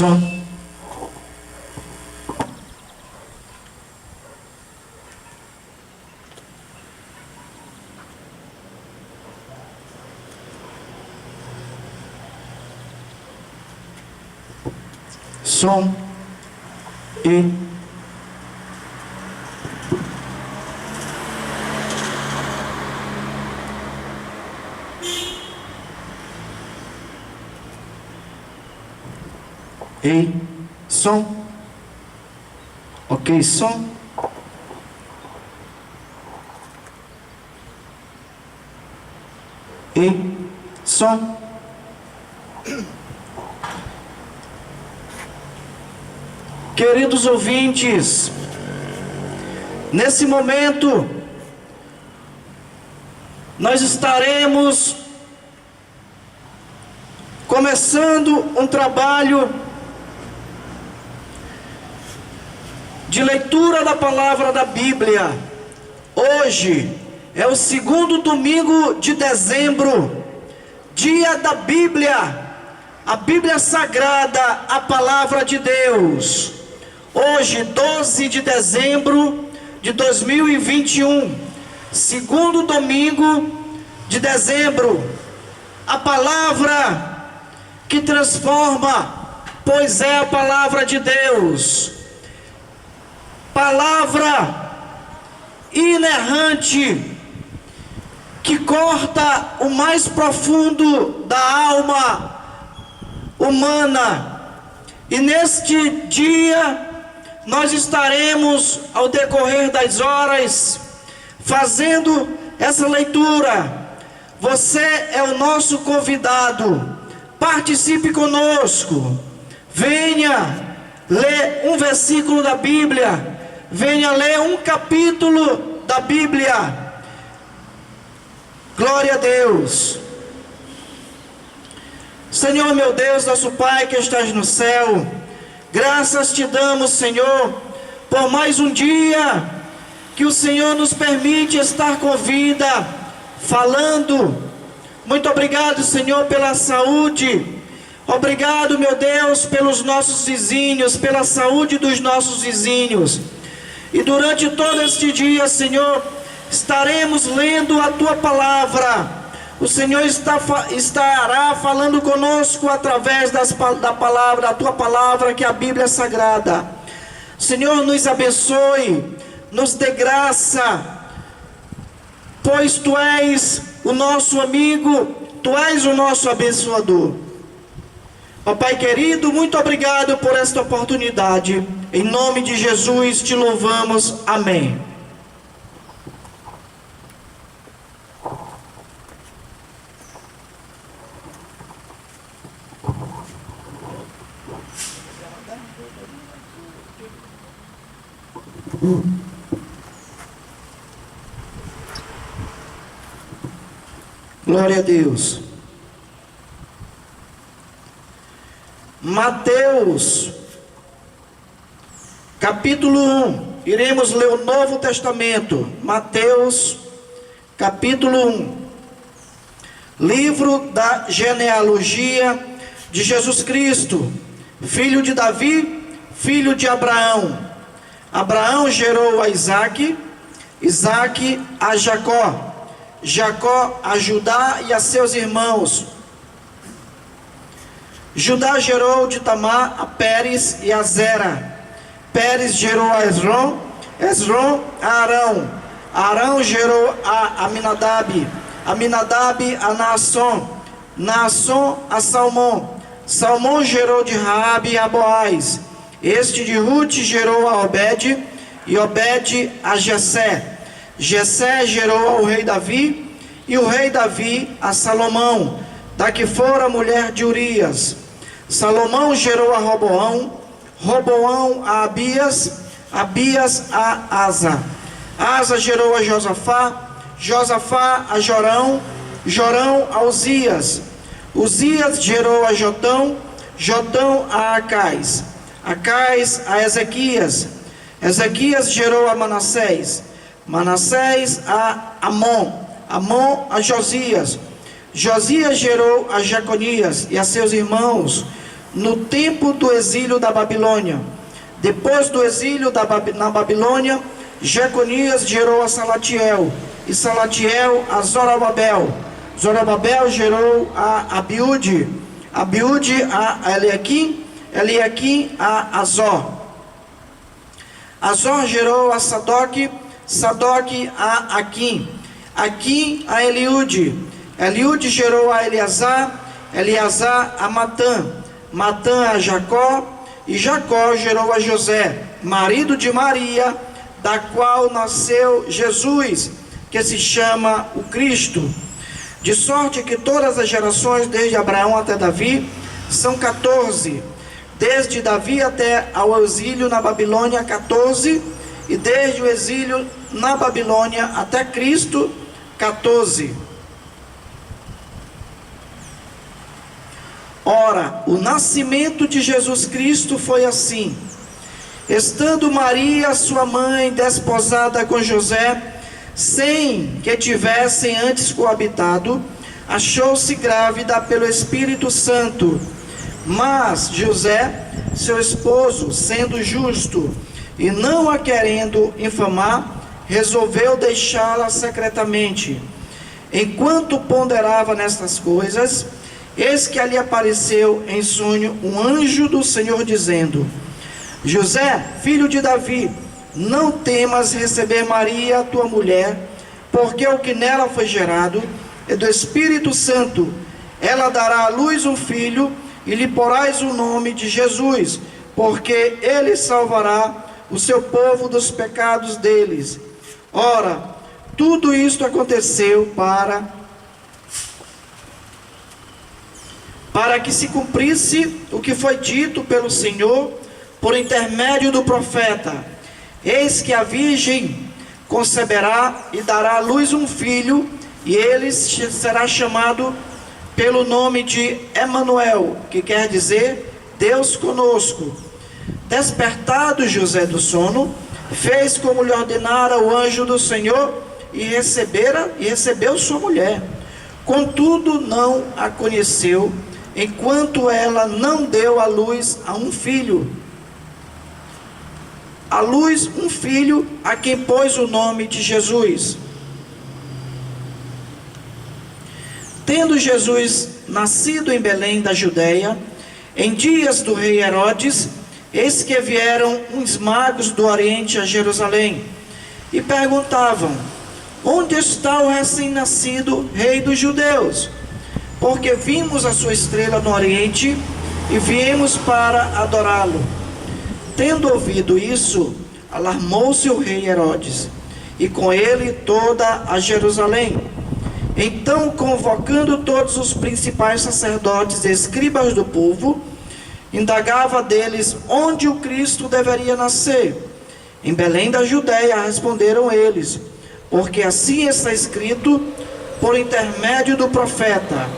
Som. Som. E. Ei, som. Ok, som. Ei, som. Queridos ouvintes, nesse momento, nós estaremos começando um trabalho de leitura da palavra da Bíblia. Hoje é o segundo domingo de dezembro, dia da Bíblia, a Bíblia Sagrada, a palavra de Deus. Hoje, 12 de dezembro de 2021, segundo domingo de dezembro, a palavra que transforma, pois é a palavra de Deus. Palavra inerrante, que corta o mais profundo da alma humana. E neste dia, nós estaremos, ao decorrer das horas, fazendo essa leitura. Você é o nosso convidado. Participe conosco. Venha ler um versículo da Bíblia. Venha ler um capítulo da Bíblia. Glória a Deus. Senhor meu Deus, nosso Pai que estás no céu, graças te damos, Senhor, por mais um dia que o Senhor nos permite estar com vida, falando. Muito obrigado, Senhor, pela saúde. Obrigado, meu Deus, pelos nossos vizinhos, pela saúde dos nossos vizinhos. E durante todo este dia, Senhor, estaremos lendo a Tua palavra. O Senhor estará falando conosco através da palavra, da Tua palavra, que é a Bíblia Sagrada. Senhor, nos abençoe, nos dê graça, pois Tu és o nosso amigo, Tu és o nosso abençoador. Papai querido, muito obrigado por esta oportunidade. Em nome de Jesus te louvamos. Amém. Glória a Deus. Mateus, capítulo 1. Iremos ler o Novo Testamento. Mateus, capítulo 1. Livro da genealogia de Jesus Cristo, filho de Davi, filho de Abraão. Abraão gerou a Isaque, Isaque a Jacó, Jacó a Judá e a seus irmãos. Judá gerou de Tamar a Pérez e a Zera. Pérez gerou a Esrom, Esrom a Arão. Arão gerou a Aminadab, Aminadab a Naasson, Naasson a Salmão. Salmão gerou de Raabe a Boaz. Este de Ruth gerou a Obed, e Obed a Jessé. Jessé gerou ao rei Davi, e o rei Davi a Salomão, da que fora mulher de Urias. Salomão gerou a Roboão, Roboão a Abias, Abias a Asa. Asa gerou a Josafá, Josafá a Jorão, Jorão a Uzias. Uzias gerou a Jotão, Jotão a Acais, Acais a Ezequias. Ezequias gerou a Manassés, Manassés a Amon, Amon a Josias. Josias gerou a Jeconias e a seus irmãos. no tempo do exílio da Babilônia. Depois do exílio na Babilônia, Jeconias gerou a Salatiel, e Salatiel a Zorobabel. Zorobabel gerou a Abiúde, Abiúde a Eliaquim, Eliaquim a Azor. Azor gerou a Sadoque, Sadoque a Aquim, Aquim a Eliúde, Eliúde gerou a Eleazar, Eleazar a Matã, Matã a Jacó, e Jacó gerou a José, marido de Maria, da qual nasceu Jesus, que se chama o Cristo. De sorte que todas as gerações, desde Abraão até Davi, são 14. Desde Davi até ao exílio na Babilônia, 14. E desde o exílio na Babilônia até Cristo, 14. Ora, o nascimento de Jesus Cristo foi assim. Estando Maria, sua mãe, desposada com José, sem que tivessem antes coabitado, achou-se grávida pelo Espírito Santo. Mas José, seu esposo, sendo justo e não a querendo infamar, resolveu deixá-la secretamente. Enquanto ponderava nestas coisas, eis que ali apareceu em sonho um anjo do Senhor, dizendo: José, filho de Davi, não temas receber Maria, tua mulher, porque o que nela foi gerado é do Espírito Santo. Ela dará à luz um filho, e lhe porás o nome de Jesus, porque ele salvará o seu povo dos pecados deles. Ora, tudo isto aconteceu para que se cumprisse o que foi dito pelo Senhor por intermédio do profeta: eis que a virgem conceberá e dará à luz um filho, e ele será chamado pelo nome de Emanuel, que quer dizer Deus conosco. Despertado José do sono, fez como lhe ordenara o anjo do Senhor, e recebeu sua mulher. Contudo, não a conheceu, enquanto ela não deu à luz a um filho. À luz um filho, a quem pôs o nome de Jesus. Tendo Jesus nascido em Belém da Judeia, em dias do rei Herodes, eis que vieram uns magos do Oriente a Jerusalém, e perguntavam: onde está o recém-nascido rei dos judeus? Porque vimos a sua estrela no Oriente, e viemos para adorá-lo. Tendo ouvido isso, alarmou-se o rei Herodes, e com ele toda a Jerusalém. Então, convocando todos os principais sacerdotes e escribas do povo, indagava deles onde o Cristo deveria nascer. Em Belém da Judeia, responderam eles, porque assim está escrito por intermédio do profeta: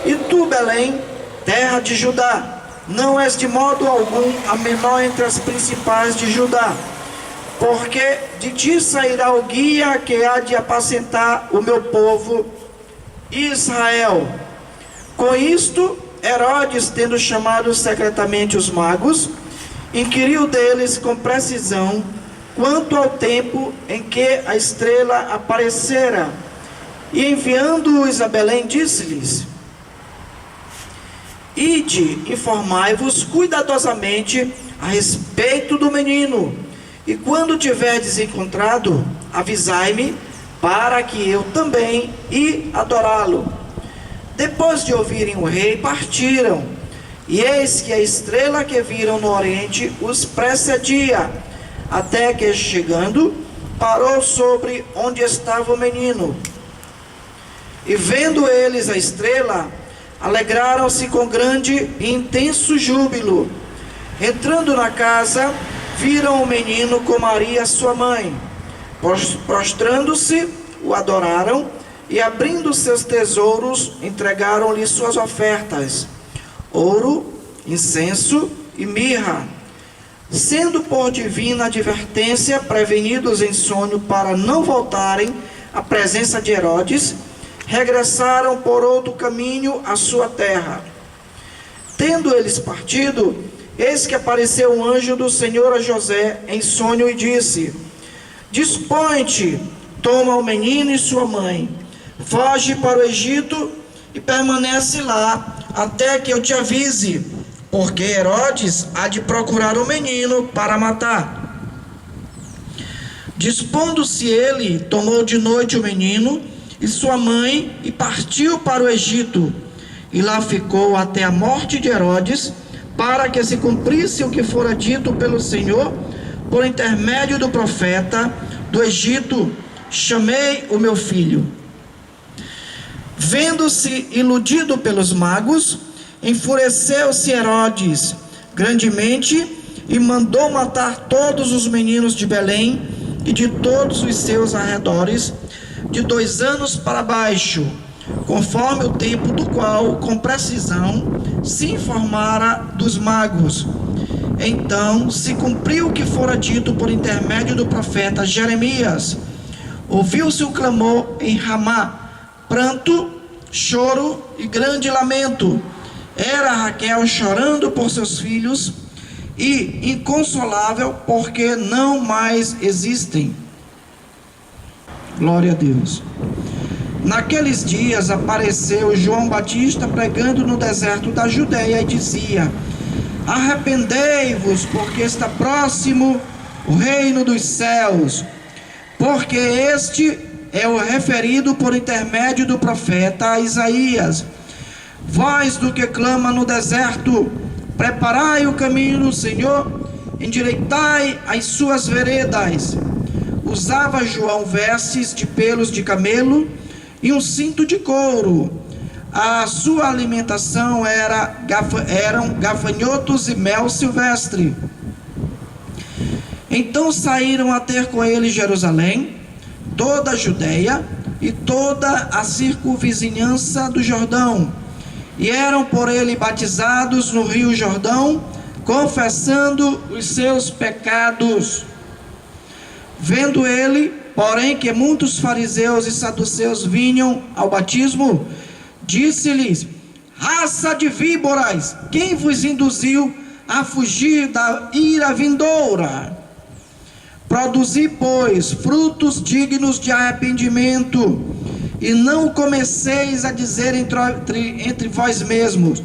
e tu, Belém, terra de Judá, não és de modo algum a menor entre as principais de Judá, porque de ti sairá o guia que há de apacentar o meu povo Israel. Com isto, Herodes, tendo chamado secretamente os magos, inquiriu deles com precisão quanto ao tempo em que a estrela aparecera, e enviando-os a Belém, disse-lhes: ide, informai-vos cuidadosamente a respeito do menino, e quando tiverdes encontrado, avisai-me, para que eu também ir adorá-lo. Depois de ouvirem o rei, partiram, e eis que a estrela que viram no oriente os precedia, até que, chegando, parou sobre onde estava o menino. E vendo eles a estrela, alegraram-se com grande e intenso júbilo. Entrando na casa, viram o menino com Maria, sua mãe. Prostrando-se, o adoraram, e abrindo seus tesouros, entregaram-lhe suas ofertas: ouro, incenso e mirra. Sendo por divina advertência prevenidos em sonho para não voltarem à presença de Herodes, regressaram por outro caminho à sua terra. Tendo eles partido, eis que apareceu um anjo do Senhor a José em sonho e disse: Dispõe-te, toma o menino e sua mãe, foge para o Egito e permanece lá até que eu te avise, porque Herodes há de procurar o menino para matar. Dispondo-se ele, tomou de noite o menino e sua mãe e partiu para o Egito, e lá ficou até a morte de Herodes, para que se cumprisse o que fora dito pelo Senhor por intermédio do profeta: do Egito chamei o meu filho. Vendo-se iludido pelos magos, enfureceu-se Herodes grandemente e mandou matar todos os meninos de Belém e de todos os seus arredores, de 2 anos para baixo, conforme o tempo do qual, com precisão, se informara dos magos. Então se cumpriu o que fora dito por intermédio do profeta Jeremias. Ouviu-se o clamor em Ramá, pranto, choro e grande lamento. Era Raquel chorando por seus filhos e inconsolável, porque não mais existem. Glória a Deus. Naqueles dias apareceu João Batista pregando no deserto da Judeia e dizia: Arrependei-vos, porque está próximo o reino dos céus. Porque este é o referido por intermédio do profeta Isaías. Voz do que clama no deserto: preparai o caminho do Senhor, endireitai as suas veredas. Usava João vestes de pelos de camelo e um cinto de couro. A sua alimentação eram gafanhotos e mel silvestre. Então saíram a ter com ele Jerusalém, toda a Judeia e toda a circunvizinhança do Jordão, e eram por ele batizados no rio Jordão, confessando os seus pecados. Vendo ele, porém, que muitos fariseus e saduceus vinham ao batismo, disse-lhes: raça de víboras, quem vos induziu a fugir da ira vindoura? Produzi, pois, frutos dignos de arrependimento, e não comeceis a dizer entre vós mesmos: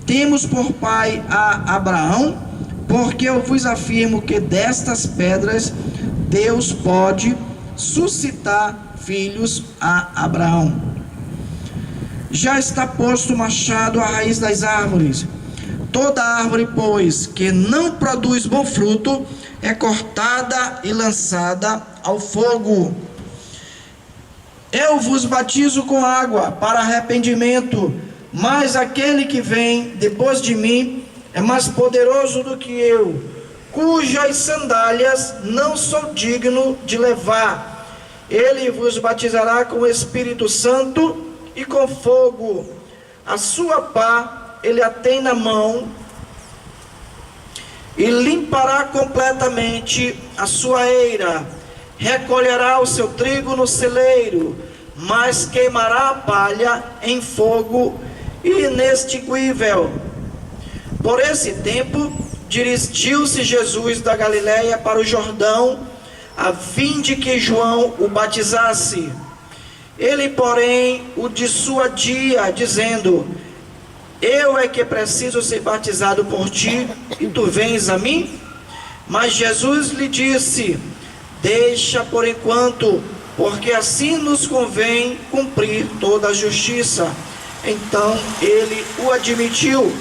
temos por pai a Abraão, porque eu vos afirmo que destas pedras Deus pode suscitar filhos a Abraão. Já está posto o machado à raiz das árvores. Toda árvore, pois, que não produz bom fruto, é cortada e lançada ao fogo. Eu vos batizo com água para arrependimento, mas aquele que vem depois de mim é mais poderoso do que eu, cujas sandálias não sou digno de levar. Ele vos batizará com o Espírito Santo e com fogo. A sua pá ele a tem na mão, e limpará completamente a sua eira. Recolherá o seu trigo no celeiro, mas queimará a palha em fogo inextinguível. Por esse tempo dirigiu-se Jesus da Galiléia para o Jordão, a fim de que João o batizasse. Ele, porém, o dissuadia, dizendo: eu é que preciso ser batizado por ti, e tu vens a mim? Mas Jesus lhe disse: deixa por enquanto, porque assim nos convém cumprir toda a justiça. Então ele o admitiu.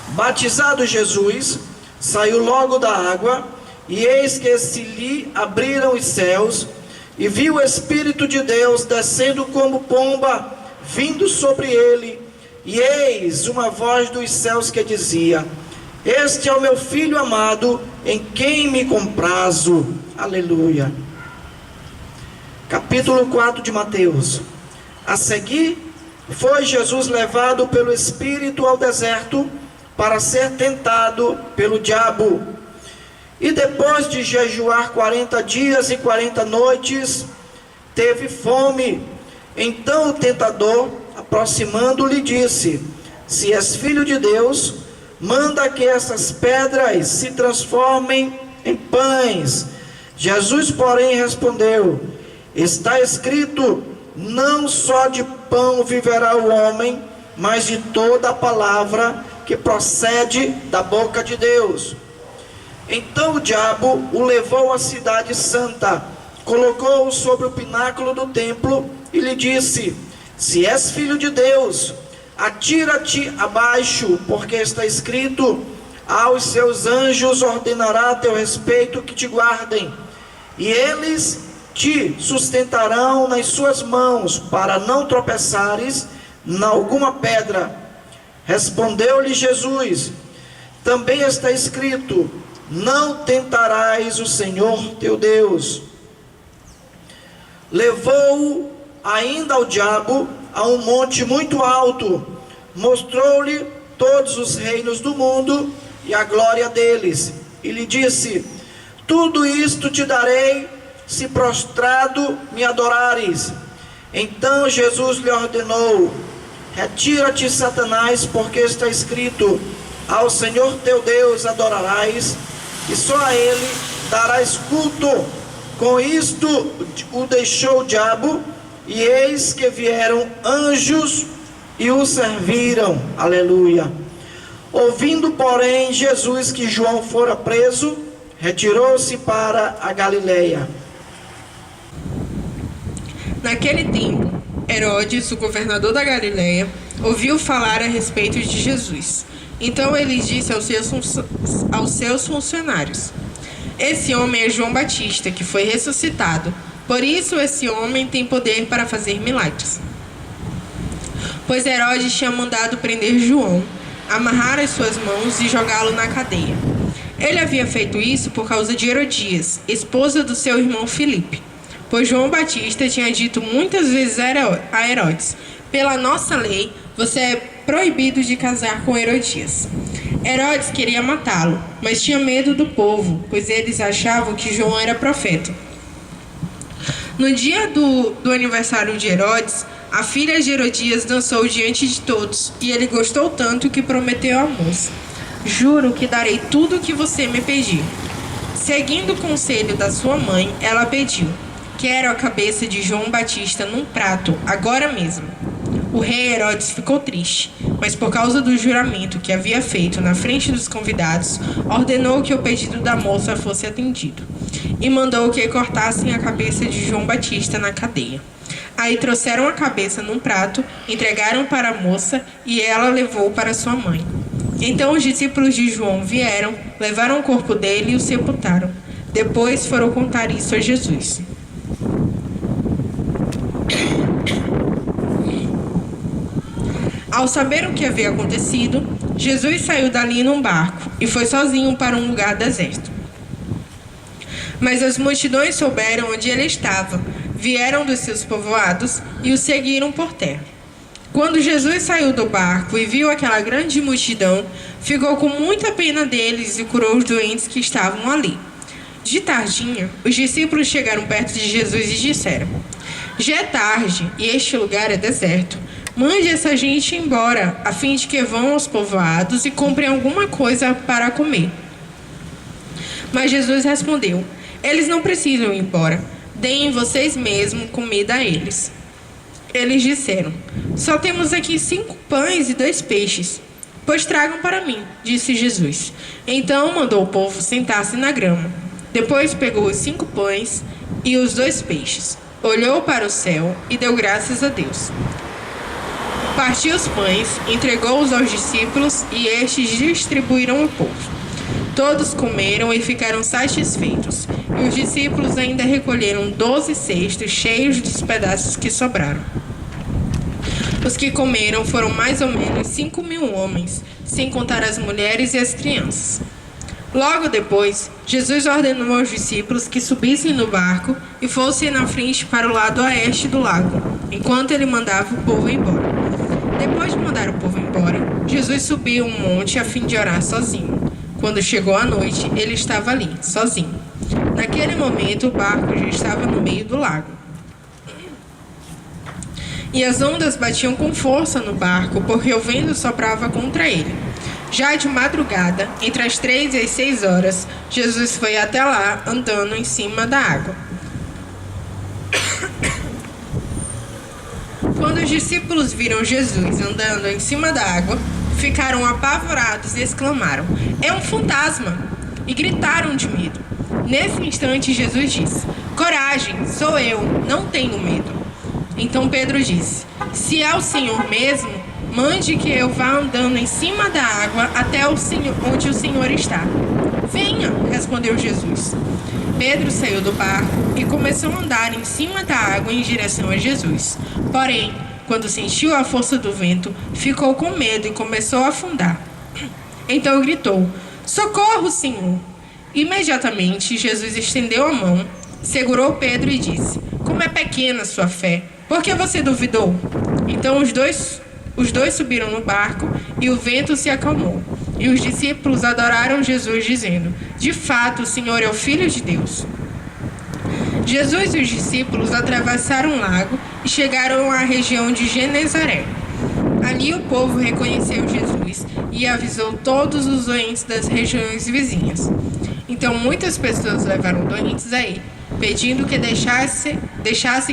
Batizado Jesus, saiu logo da água, e eis que se lhe abriram os céus, e viu o Espírito de Deus descendo como pomba, vindo sobre ele, e eis uma voz dos céus que dizia: este é o meu Filho amado, em quem me comprazo. Aleluia. Capítulo 4 de Mateus. A seguir, foi Jesus levado pelo Espírito ao deserto, para ser tentado pelo diabo. E depois de jejuar 40 dias e 40 noites, teve fome. Então o tentador, aproximando-lhe, disse: Se és filho de Deus, manda que essas pedras se transformem em pães. Jesus, porém, respondeu: está escrito, não só de pão viverá o homem, mas de toda a palavra que procede da boca de Deus. Então o diabo o levou à cidade santa, colocou-o sobre o pináculo do templo e lhe disse: se és filho de Deus, atira-te abaixo, porque está escrito, aos seus anjos ordenará a teu respeito que te guardem, e eles te sustentarão nas suas mãos, para não tropeçares em alguma pedra. Respondeu-lhe Jesus: também está escrito, não tentarás o Senhor teu Deus. Levou-o ainda ao diabo a um monte muito alto, mostrou-lhe todos os reinos do mundo e a glória deles, e lhe disse: tudo isto te darei, se prostrado me adorares. Então Jesus lhe ordenou: retira-te, Satanás, porque está escrito, ao Senhor teu Deus adorarás, e só a Ele darás culto. Com isto o deixou o diabo, e eis que vieram anjos e o serviram. Aleluia. Ouvindo, porém, Jesus que João fora preso, retirou-se para a Galileia. Naquele tempo, Herodes, o governador da Galileia, ouviu falar a respeito de Jesus. Então ele disse aos seus funcionários: esse homem é João Batista, que foi ressuscitado. Por isso esse homem tem poder para fazer milagres. Pois Herodes tinha mandado prender João, amarrar as suas mãos e jogá-lo na cadeia. Ele havia feito isso por causa de Herodias, esposa do seu irmão Filipe. Pois João Batista tinha dito muitas vezes a Herodes: pela nossa lei, você é proibido de casar com Herodias. Herodes queria matá-lo, mas tinha medo do povo, pois eles achavam que João era profeta. No dia do aniversário de Herodes, a filha de Herodias dançou diante de todos, e ele gostou tanto que prometeu à moça: juro que darei tudo o que você me pedir. Seguindo o conselho da sua mãe, ela pediu: quero a cabeça de João Batista num prato, agora mesmo. O rei Herodes ficou triste, mas por causa do juramento que havia feito na frente dos convidados, ordenou que o pedido da moça fosse atendido, e mandou que cortassem a cabeça de João Batista na cadeia. Aí trouxeram a cabeça num prato, entregaram para a moça, e ela levou para sua mãe. Então os discípulos de João vieram, levaram o corpo dele e o sepultaram. Depois foram contar isso a Jesus. Ao saber o que havia acontecido, Jesus saiu dali num barco e foi sozinho para um lugar deserto. Mas as multidões souberam onde ele estava, vieram dos seus povoados e o seguiram por terra. Quando Jesus saiu do barco e viu aquela grande multidão, ficou com muita pena deles e curou os doentes que estavam ali. De tardinha, os discípulos chegaram perto de Jesus e disseram: já é tarde e este lugar é deserto. Mande essa gente embora, a fim de que vão aos povoados e comprem alguma coisa para comer. Mas Jesus respondeu: eles não precisam ir embora. Deem vocês mesmos comida a eles. Eles disseram: só temos aqui 5 pães e 2 peixes. Pois tragam para mim, disse Jesus. Então mandou o povo sentar-se na grama. Depois pegou os 5 pães e os 2 peixes, olhou para o céu e deu graças a Deus. Partiu os pães, entregou-os aos discípulos e estes distribuíram ao povo. Todos comeram e ficaram satisfeitos, e os discípulos ainda recolheram 12 cestos cheios dos pedaços que sobraram. Os que comeram foram mais ou menos 5.000 homens, sem contar as mulheres e as crianças. Logo depois, Jesus ordenou aos discípulos que subissem no barco e fossem na frente para o lado oeste do lago, enquanto ele mandava o povo embora. Depois de mandar o povo embora, Jesus subiu um monte a fim de orar sozinho. Quando chegou a noite, ele estava ali, sozinho. Naquele momento, o barco já estava no meio do lago. e as ondas batiam com força no barco, porque o vento soprava contra ele. Já de madrugada, entre as 3 e as 6 horas, Jesus foi até lá, andando em cima da água. Quando os discípulos viram Jesus andando em cima da água, ficaram apavorados e exclamaram: "É um fantasma!" E gritaram de medo. Nesse instante, Jesus disse: "Coragem, sou eu, não tenho medo." Então Pedro disse: "Se é o Senhor mesmo, mande que eu vá andando em cima da água até onde o Senhor está." "Venha," respondeu Jesus. Pedro saiu do barco e começou a andar em cima da água em direção a Jesus. Porém, quando sentiu a força do vento, ficou com medo e começou a afundar. Então gritou: "Socorro, Senhor!" Imediatamente, Jesus estendeu a mão, segurou Pedro e disse: "Como é pequena a sua fé, por que você duvidou?" Então os dois subiram no barco e o vento se acalmou. E os discípulos adoraram Jesus, dizendo: "De fato, o Senhor é o Filho de Deus." Jesus e os discípulos atravessaram o lago e chegaram à região de Genezaré. Ali o povo reconheceu Jesus e avisou todos os doentes das regiões vizinhas. Então muitas pessoas levaram doentes a ele, pedindo que deixasse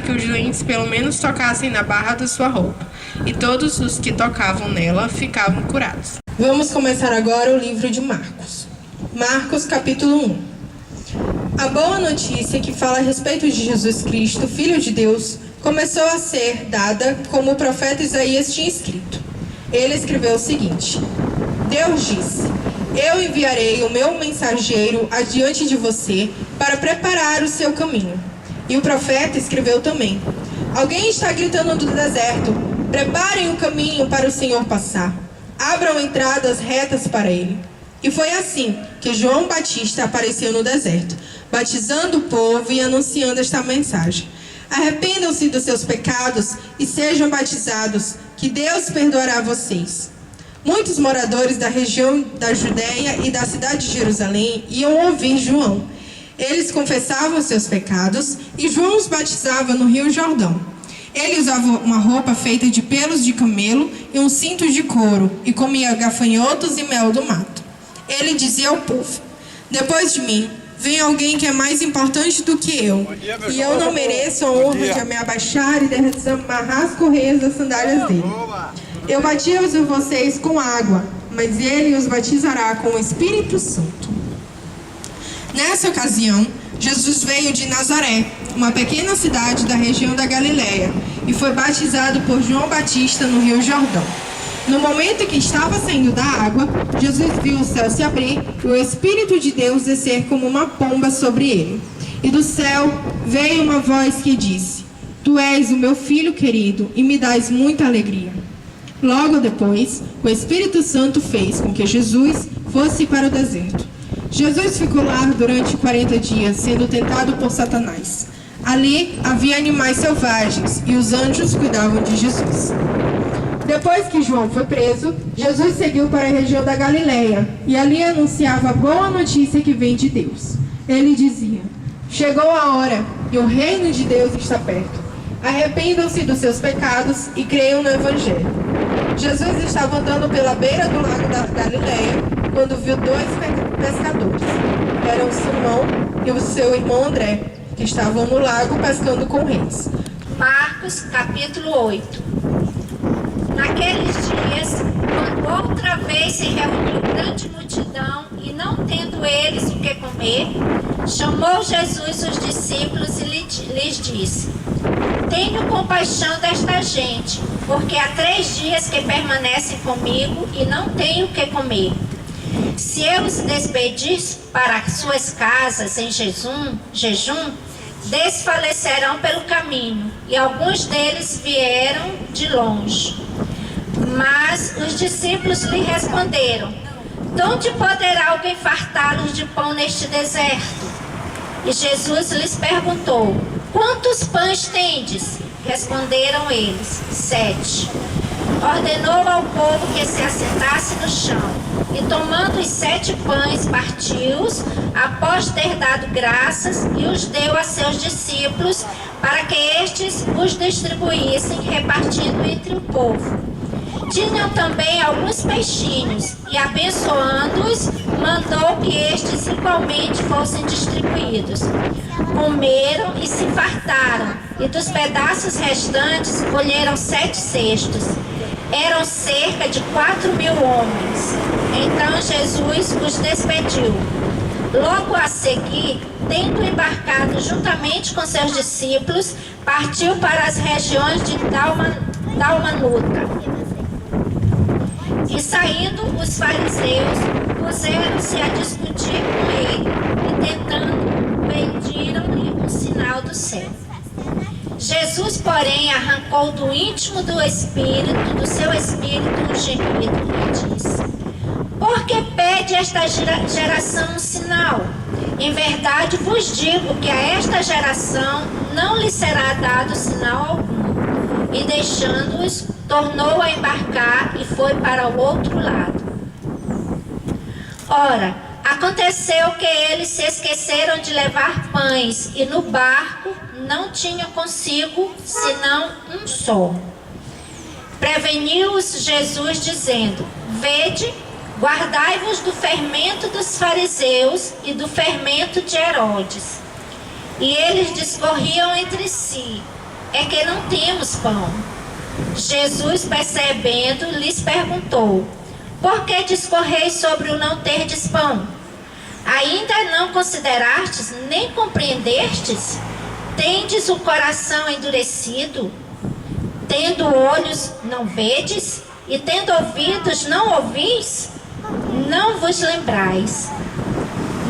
que os doentes pelo menos tocassem na barra da sua roupa. E todos os que tocavam nela ficavam curados. Vamos começar agora o livro de Marcos. Marcos, capítulo 1. A boa notícia que fala a respeito de Jesus Cristo, Filho de Deus, começou a ser dada como o profeta Isaías tinha escrito. Ele escreveu o seguinte: Deus disse: "Eu enviarei o meu mensageiro adiante de você para preparar o seu caminho." E o profeta escreveu também: "Alguém está gritando do deserto: preparem o caminho para o Senhor passar. Abram entradas retas para ele." E foi assim que João Batista apareceu no deserto, batizando o povo e anunciando esta mensagem: "Arrependam-se dos seus pecados e sejam batizados, que Deus perdoará vocês." Muitos moradores da região da Judéia e da cidade de Jerusalém iam ouvir João. Eles confessavam seus pecados e João os batizava no Rio Jordão. Ele usava uma roupa feita de pelos de camelo e um cinto de couro e comia gafanhotos e mel do mato. Ele dizia ao povo: "Depois de mim, vem alguém que é mais importante do que eu, e eu não mereço a honra de me abaixar e desamarrar as correias das sandálias dele. Eu batizo vocês com água, mas ele os batizará com o Espírito Santo." Nessa ocasião, Jesus veio de Nazaré, uma pequena cidade da região da Galileia, e foi batizado por João Batista no Rio Jordão. No momento em que estava saindo da água, Jesus viu o céu se abrir e o Espírito de Deus descer como uma pomba sobre ele. E do céu veio uma voz que disse: "Tu és o meu filho querido e me dás muita alegria." Logo depois, o Espírito Santo fez com que Jesus fosse para o deserto. Jesus ficou lá durante 40 dias, sendo tentado por Satanás. Ali havia animais selvagens e os anjos cuidavam de Jesus. Depois que João foi preso, Jesus seguiu para a região da Galileia e ali anunciava a boa notícia que vem de Deus. Ele dizia: "Chegou a hora e o reino de Deus está perto. Arrependam-se dos seus pecados e creiam no Evangelho." Jesus estava andando pela beira do lago da Galileia quando viu 2 pescadores. Eram Simão e o seu irmão André, que estavam no lago pescando com redes. Marcos, capítulo 8. Naqueles dias, quando outra vez se reuniu grande multidão e não tendo eles o que comer, chamou Jesus os discípulos e lhes disse: "Tenho compaixão desta gente, porque há 3 dias que permanecem comigo e não têm o que comer. Se eu os despedir para suas casas em jejum, desfalecerão pelo caminho, e alguns deles vieram de longe." Mas os discípulos lhe responderam: "De onde poderá alguém fartá-los de pão neste deserto?" E Jesus lhes perguntou: "Quantos pães tendes?" Responderam eles: 7. Ordenou ao povo que se assentasse no chão. E tomando os 7 pães, partiu-os, após ter dado graças, e os deu a seus discípulos, para que estes os distribuíssem, repartindo entre o povo. Tinham também alguns peixinhos, e abençoando-os, mandou que estes igualmente fossem distribuídos. Comeram e se fartaram, e dos pedaços restantes colheram 7 cestos. Eram cerca de 4.000 homens. Então Jesus os despediu. Logo a seguir, tendo embarcado juntamente com seus discípulos, partiu para as regiões de Dalmanuta. E saindo os fariseus, puseram-se a discutir com ele, e tentando, pediram-lhe um sinal do céu. Jesus, porém, arrancou do íntimo do seu espírito um gemido e disse: Por que pede esta geração um sinal? Em verdade vos digo que a esta geração não lhe será dado sinal algum. E deixando-os, tornou a embarcar e foi para o outro lado. Ora, aconteceu que eles se esqueceram de levar pães, e no barco não tinham consigo senão um só. Preveniu-os Jesus, dizendo: Vede, guardai-vos do fermento dos fariseus e do fermento de Herodes. E eles discorriam entre si: É que não temos pão. Jesus, percebendo, lhes perguntou: Por que discorreis sobre o não terdes pão? Ainda não considerastes, nem compreendestes? Tendes o coração endurecido? Tendo olhos, não vedes? E tendo ouvidos, não ouvis? Não vos lembrais?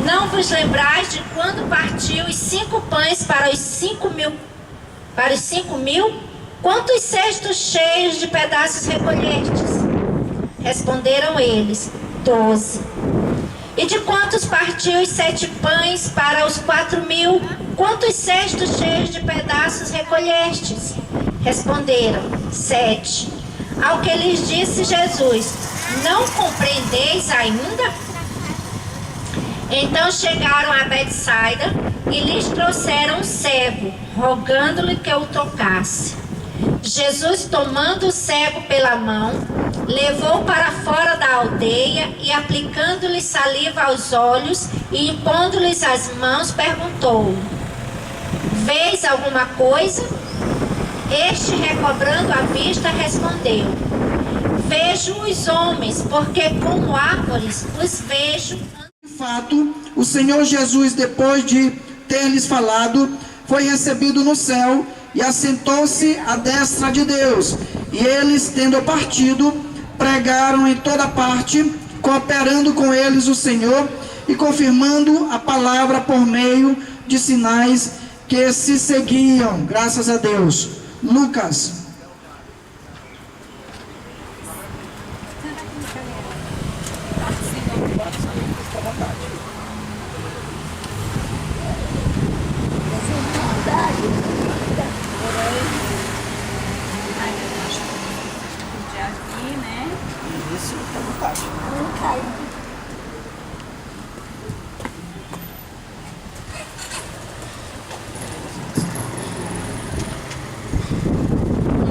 Não vos lembrais de quando partiu os 5 pães para os 5.000? Quantos cestos cheios de pedaços recolhestes? Responderam eles: 12. E de quantos partiu os 7 pães para os 4.000? Quantos cestos cheios de pedaços recolhestes? Responderam: 7. Ao que lhes disse Jesus: Não compreendeis ainda? Então chegaram a Betsaida e lhes trouxeram um cego, rogando-lhe que o tocasse. Jesus, tomando o cego pela mão, levou para fora da aldeia e, aplicando-lhe saliva aos olhos e impondo-lhes as mãos, perguntou: Vês alguma coisa? Este, recobrando a vista, respondeu: Vejo os homens, porque como árvores os vejo. De fato, o Senhor Jesus, depois de ter-lhes falado, foi recebido no céu e assentou-se à destra de Deus. E eles, tendo partido, pregaram em toda parte, cooperando com eles o Senhor e confirmando a palavra por meio de sinais que se seguiam. Graças a Deus. Lucas.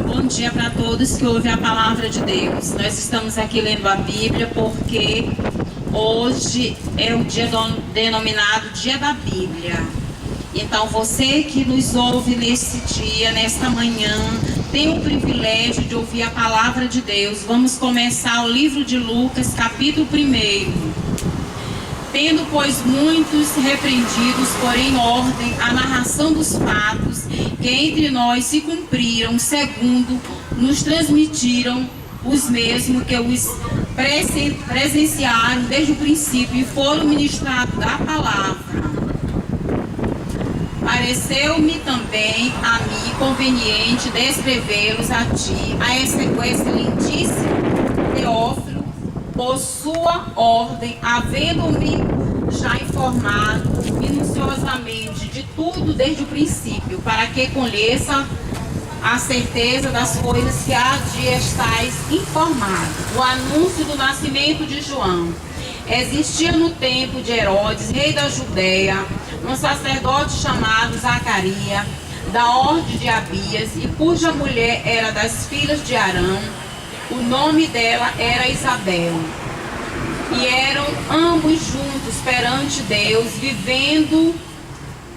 Bom dia para todos que ouvem a palavra de Deus. Nós estamos aqui lendo a Bíblia porque hoje é o dia denominado Dia da Bíblia. Então você que nos ouve nesse dia, nesta manhã, tem o privilégio de ouvir a palavra de Deus. Vamos começar o livro de Lucas, capítulo 1. Tendo, pois, muitos repreendidos, porém ordem, a narração dos fatos que entre nós se cumpriram, segundo nos transmitiram os mesmos que os presenciaram desde o princípio e foram ministrados da palavra. Pareceu-me também a mim conveniente descrevê-los a ti, a esse excelentíssimo Teófilo, por sua ordem, havendo-me já informado minuciosamente de tudo desde o princípio, para que conheça a certeza das coisas que há de estáis informado. O anúncio do nascimento de João. Existia no tempo de Herodes, rei da Judéia, um sacerdote chamado Zacarias, da ordem de Abias, e cuja mulher era das filhas de Arão. O nome dela era Isabel. E eram ambos juntos perante Deus, vivendo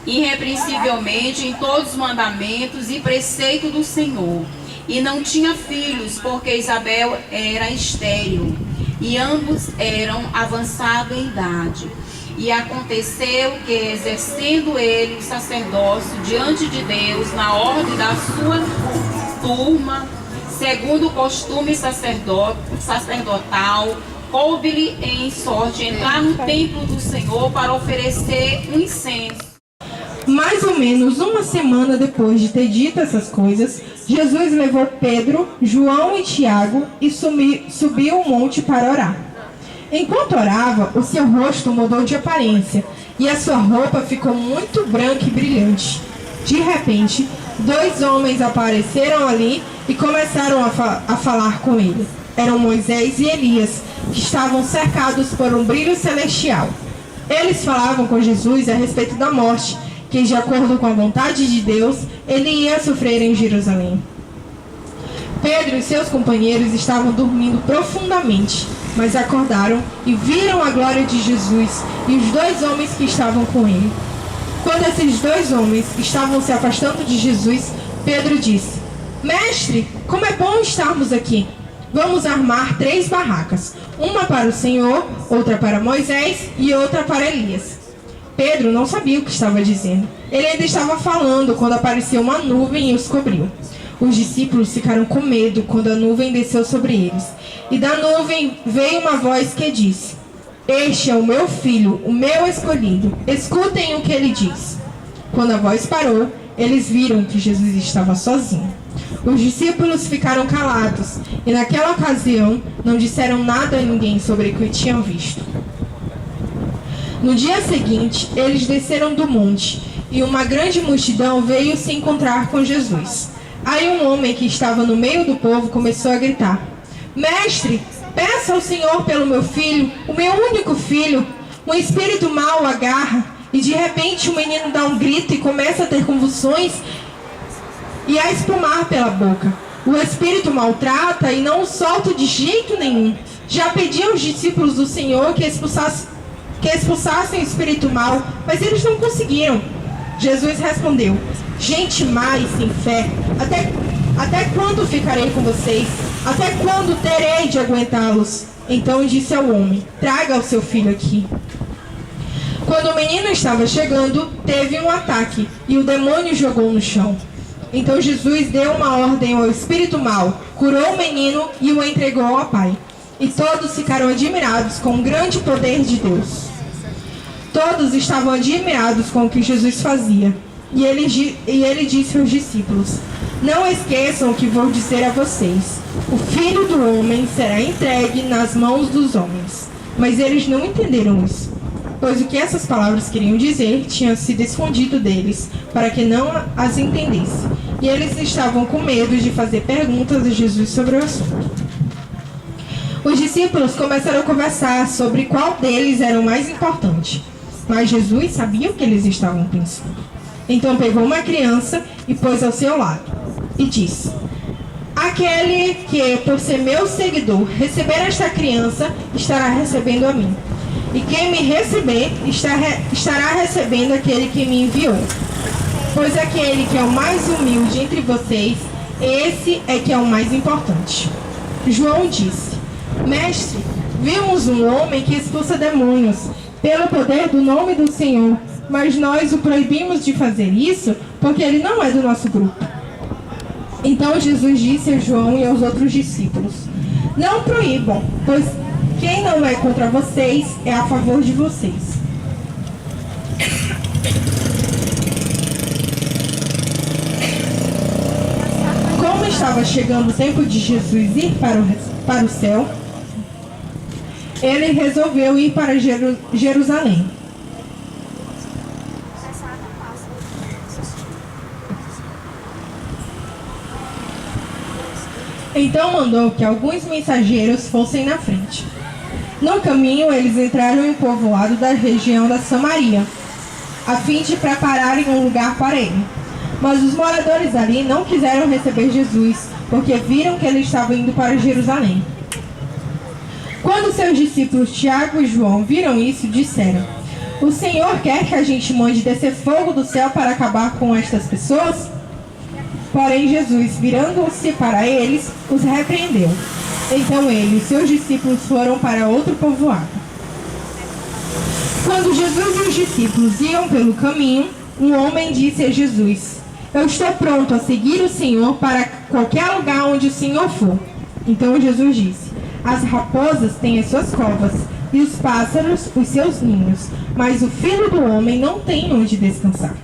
irrepreensivelmente em todos os mandamentos e preceitos do Senhor. E não tinha filhos, porque Isabel era estéril, e ambos eram avançados em idade. E aconteceu que, exercendo ele o sacerdócio diante de Deus, na ordem da sua turma, segundo o costume sacerdotal, coube-lhe em sorte entrar no templo do Senhor para oferecer um incenso. Mais ou menos uma semana depois de ter dito essas coisas, Jesus levou Pedro, João e Tiago e subiu o monte para orar. Enquanto orava, o seu rosto mudou de aparência e a sua roupa ficou muito branca e brilhante. De repente, 2 homens apareceram ali e começaram a falar com ele. Eram Moisés e Elias, que estavam cercados por um brilho celestial. Eles falavam com Jesus a respeito da morte, que, de acordo com a vontade de Deus, ele ia sofrer em Jerusalém. Pedro e seus companheiros estavam dormindo profundamente, mas acordaram e viram a glória de Jesus e os 2 homens que estavam com ele. Quando esses 2 homens estavam se afastando de Jesus, Pedro disse: Mestre, como é bom estarmos aqui! Vamos armar 3 barracas, uma para o Senhor, outra para Moisés e outra para Elias. Pedro não sabia o que estava dizendo. Ele ainda estava falando quando apareceu uma nuvem e os cobriu. Os discípulos ficaram com medo quando a nuvem desceu sobre eles. E da nuvem veio uma voz que disse: Este é o meu filho, o meu escolhido. Escutem o que ele diz. Quando a voz parou, eles viram que Jesus estava sozinho. Os discípulos ficaram calados e naquela ocasião não disseram nada a ninguém sobre o que tinham visto. No dia seguinte, eles desceram do monte e uma grande multidão veio se encontrar com Jesus. Aí um homem que estava no meio do povo começou a gritar: Mestre, peça ao Senhor pelo meu filho, o meu único filho. Um espírito mau o agarra e de repente o menino dá um grito e começa a ter convulsões e a espumar pela boca. O espírito maltrata e não o solta de jeito nenhum. Já pedi aos discípulos do Senhor que expulsassem o espírito mau, mas eles não conseguiram. Jesus respondeu: Gente má e sem fé, até quando ficarei com vocês? Até quando terei de aguentá-los? Então disse ao homem: Traga o seu filho aqui. Quando o menino estava chegando, teve um ataque e o demônio jogou no chão. Então Jesus deu uma ordem ao espírito mau, curou o menino e o entregou ao pai. E todos ficaram admirados com o grande poder de Deus. Todos estavam admirados com o que Jesus fazia. E ele disse aos discípulos: Não esqueçam o que vou dizer a vocês. O Filho do Homem será entregue nas mãos dos homens. Mas eles não entenderam isso, pois o que essas palavras queriam dizer tinha sido escondido deles, para que não as entendessem. E eles estavam com medo de fazer perguntas a Jesus sobre o assunto. Os discípulos começaram a conversar sobre qual deles era o mais importante. Mas Jesus sabia o que eles estavam pensando. Então pegou uma criança e pôs ao seu lado. E disse: Aquele que, por ser meu seguidor, receber esta criança, estará recebendo a mim. E quem me receber, estará recebendo aquele que me enviou. Pois aquele que é o mais humilde entre vocês, esse é que é o mais importante. João disse: Mestre, vimos um homem que expulsa demônios pelo poder do nome do Senhor, mas nós o proibimos de fazer isso porque ele não é do nosso grupo. Então Jesus disse a João e aos outros discípulos: Não proíbam, pois quem não é contra vocês é a favor de vocês. Como estava chegando o tempo de Jesus ir para o céu, ele resolveu ir para Jerusalém. Então mandou que alguns mensageiros fossem na frente. No caminho, eles entraram em um povoado da região da Samaria, a fim de prepararem um lugar para ele. Mas os moradores ali não quiseram receber Jesus, porque viram que ele estava indo para Jerusalém. Quando seus discípulos Tiago e João viram isso, disseram: O Senhor quer que a gente mande descer fogo do céu para acabar com estas pessoas? Porém, Jesus, virando-se para eles, os repreendeu. Então ele e seus discípulos foram para outro povoado. Quando Jesus e os discípulos iam pelo caminho, um homem disse a Jesus: Eu estou pronto a seguir o Senhor para qualquer lugar onde o Senhor for. Então Jesus disse: As raposas têm as suas covas, e os pássaros os seus ninhos, mas o Filho do Homem não tem onde descansar.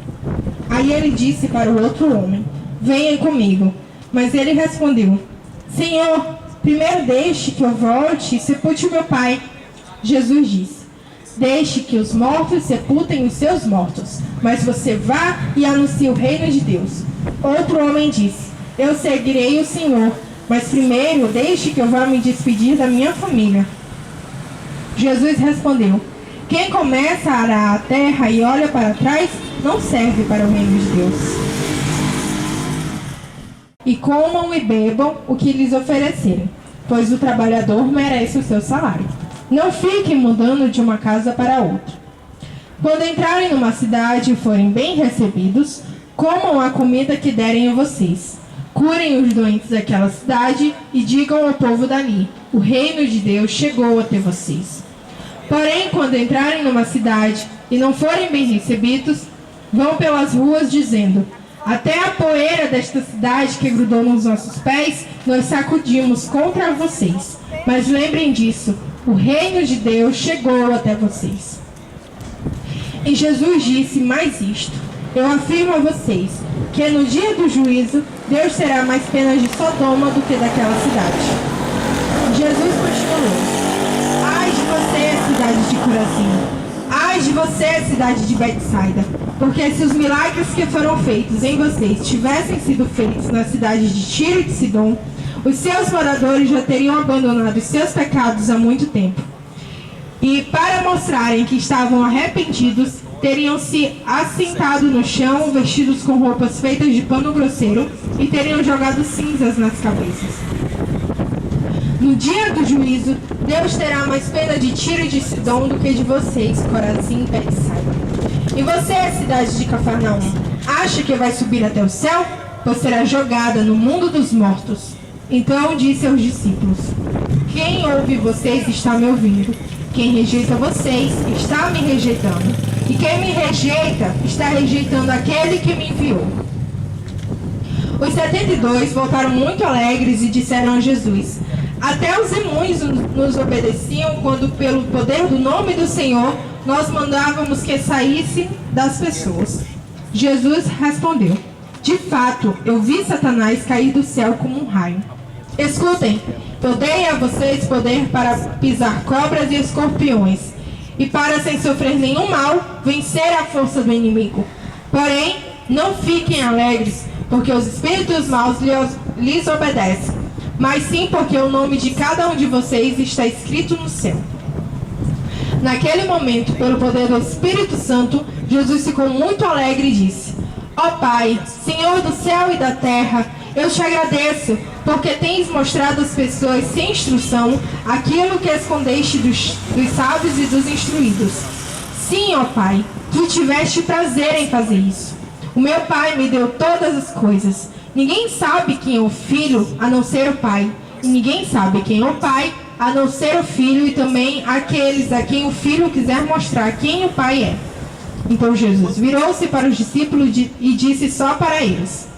Aí ele disse para o outro homem: Venha comigo. Mas ele respondeu: Senhor, primeiro deixe que eu volte e sepulte meu pai. Jesus disse: Deixe que os mortos sepultem os seus mortos, mas você vá e anuncie o reino de Deus. Outro homem disse: Eu seguirei o Senhor, mas primeiro deixe que eu vá me despedir da minha família. Jesus respondeu: Quem começa a arar a terra e olha para trás, não serve para o reino de Deus. E comam e bebam o que lhes oferecerem, pois o trabalhador merece o seu salário. Não fiquem mudando de uma casa para outra. Quando entrarem numa cidade e forem bem recebidos, comam a comida que derem a vocês. Curem os doentes daquela cidade e digam ao povo dali: o reino de Deus chegou até vocês. Porém, quando entrarem numa cidade e não forem bem recebidos, vão pelas ruas dizendo: até a poeira desta cidade que grudou nos nossos pés, nós sacudimos contra vocês. Mas lembrem disso, o reino de Deus chegou até vocês. E Jesus disse mais isto: eu afirmo a vocês, que no dia do juízo, Deus terá mais pena de Sodoma do que daquela cidade. Jesus continuou: ai de você, cidade de Corazim! Ai de você, cidade de Betsaida! Porque se os milagres que foram feitos em vocês tivessem sido feitos na cidade de Tiro e de Sidom, os seus moradores já teriam abandonado os seus pecados há muito tempo. E para mostrarem que estavam arrependidos, teriam se assentado no chão, vestidos com roupas feitas de pano grosseiro, e teriam jogado cinzas nas cabeças. No dia do juízo, Deus terá mais pena de Tiro e de Sidom do que de vocês, Corazim e Betsaida. E você, cidade de Cafarnaum, acha que vai subir até o céu? Pois será jogada no mundo dos mortos. Então disse aos discípulos: quem ouve vocês está me ouvindo. Quem rejeita vocês está me rejeitando. E quem me rejeita está rejeitando aquele que me enviou. Os 72 voltaram muito alegres e disseram a Jesus: até os imões nos obedeciam quando, pelo poder do nome do Senhor, nós mandávamos que saísse das pessoas. Jesus respondeu: de fato, eu vi Satanás cair do céu como um raio. Escutem, eu dei a vocês poder para pisar cobras e escorpiões, e para, sem sofrer nenhum mal, vencer a força do inimigo. Porém, não fiquem alegres, porque os espíritos maus lhes obedecem, mas sim porque o nome de cada um de vocês está escrito no céu. Naquele momento, pelo poder do Espírito Santo, Jesus ficou muito alegre e disse: ó Pai, Senhor do céu e da terra, eu te agradeço, porque tens mostrado às pessoas sem instrução aquilo que escondeste dos sábios e dos instruídos. Sim, ó Pai, tu tiveste prazer em fazer isso. O meu Pai me deu todas as coisas. Ninguém sabe quem é o Filho, a não ser o Pai. E ninguém sabe quem é o Pai, a não ser o Filho, e também aqueles a quem o Filho quiser mostrar quem o Pai é. Então Jesus virou-se para os discípulos e disse só para eles: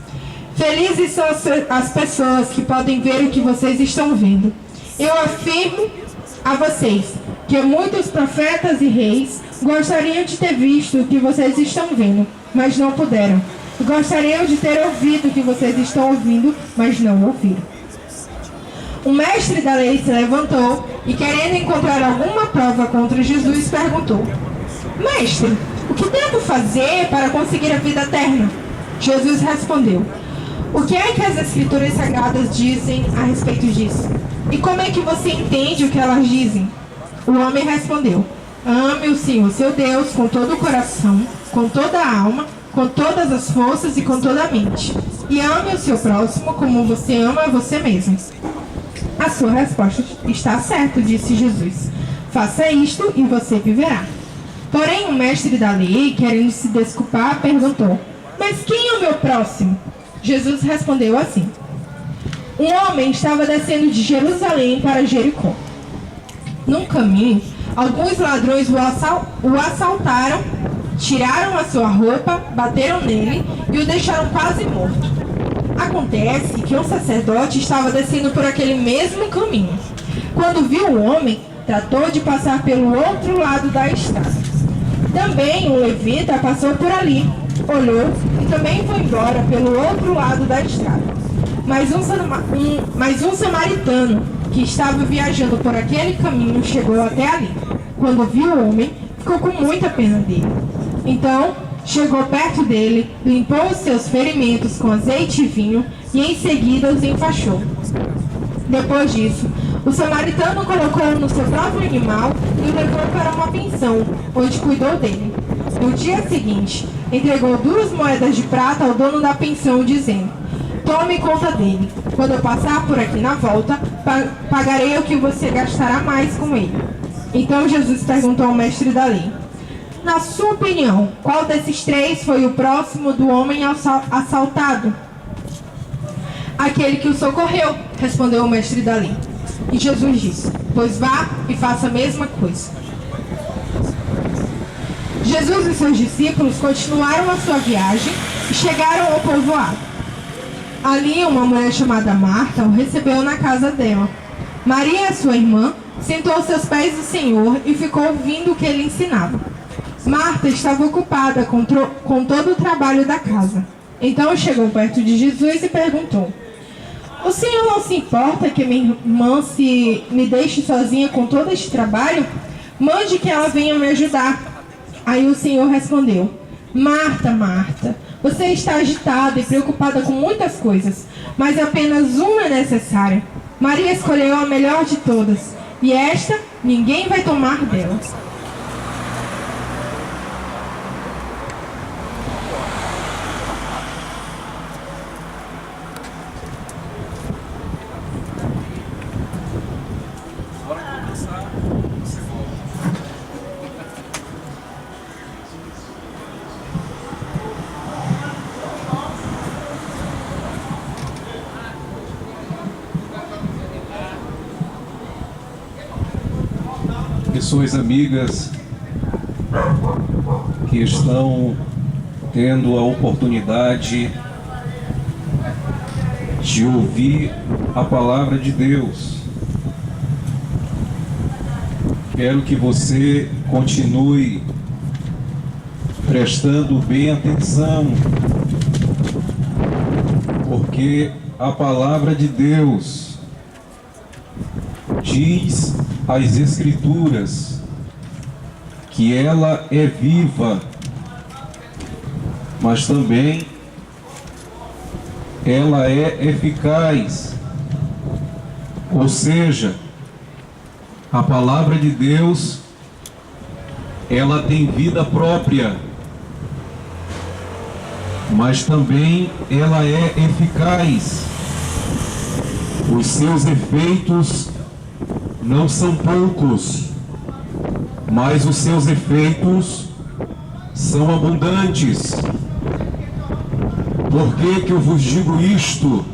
felizes são as pessoas que podem ver o que vocês estão vendo. Eu afirmo a vocês que muitos profetas e reis gostariam de ter visto o que vocês estão vendo, mas não puderam. E gostariam de ter ouvido o que vocês estão ouvindo, mas não ouviram. O mestre da lei se levantou e, querendo encontrar alguma prova contra Jesus, perguntou: mestre, o que devo fazer para conseguir a vida eterna? Jesus respondeu: O que é que as Escrituras Sagradas dizem a respeito disso? E como é que você entende o que elas dizem? O homem respondeu: ame o Senhor, seu Deus, com todo o coração, com toda a alma, com todas as forças e com toda a mente. E ame o seu próximo como você ama a você mesmo. A sua resposta está certa, disse Jesus. Faça isto e você viverá. Porém, o mestre da lei, querendo se desculpar, perguntou: mas quem é o meu próximo? Jesus respondeu assim: um homem estava descendo de Jerusalém para Jericó. Num caminho, alguns ladrões o assaltaram, tiraram a sua roupa, bateram nele e o deixaram quase morto. Acontece que um sacerdote estava descendo por aquele mesmo caminho. Quando viu o homem, tratou de passar pelo outro lado da estrada. Também um levita passou por ali, olhou e também foi embora pelo outro lado da estrada. Mas um samaritano que estava viajando por aquele caminho chegou até ali. Quando viu o homem, ficou com muita pena dele. Então, chegou perto dele, limpou os seus ferimentos com azeite e vinho e em seguida os enfaixou. Depois disso, o samaritano colocou-o no seu próprio animal e o levou para uma pensão, onde cuidou dele. No dia seguinte, entregou 2 moedas de prata ao dono da pensão, dizendo: tome conta dele. Quando eu passar por aqui na volta, pagarei o que você gastará mais com ele. Então Jesus perguntou ao mestre da lei: na sua opinião, qual desses 3 foi o próximo do homem assaltado? Aquele que o socorreu, respondeu o mestre da lei. E Jesus disse: pois vá e faça a mesma coisa. Jesus e seus discípulos continuaram a sua viagem e chegaram ao povoado. Ali, uma mulher chamada Marta o recebeu na casa dela. Maria, sua irmã, sentou aos seus pés do Senhor e ficou ouvindo o que ele ensinava. Marta estava ocupada com todo o trabalho da casa. Então chegou perto de Jesus e perguntou: o Senhor não se importa que minha irmã me deixe sozinha com todo este trabalho? Mande que ela venha me ajudar. Aí o Senhor respondeu: Marta, Marta, você está agitada e preocupada com muitas coisas, mas apenas uma é necessária. Maria escolheu a melhor de todas, e esta ninguém vai tomar dela. Pessoas amigas que estão tendo a oportunidade de ouvir a palavra de Deus. Quero que você continue prestando bem atenção, porque a palavra de Deus diz as Escrituras que ela é viva, mas também ela é eficaz. Ou seja, a palavra de Deus, ela tem vida própria, mas também ela é eficaz. Os seus efeitos não são poucos, mas os seus efeitos são abundantes. Por que eu vos digo isto?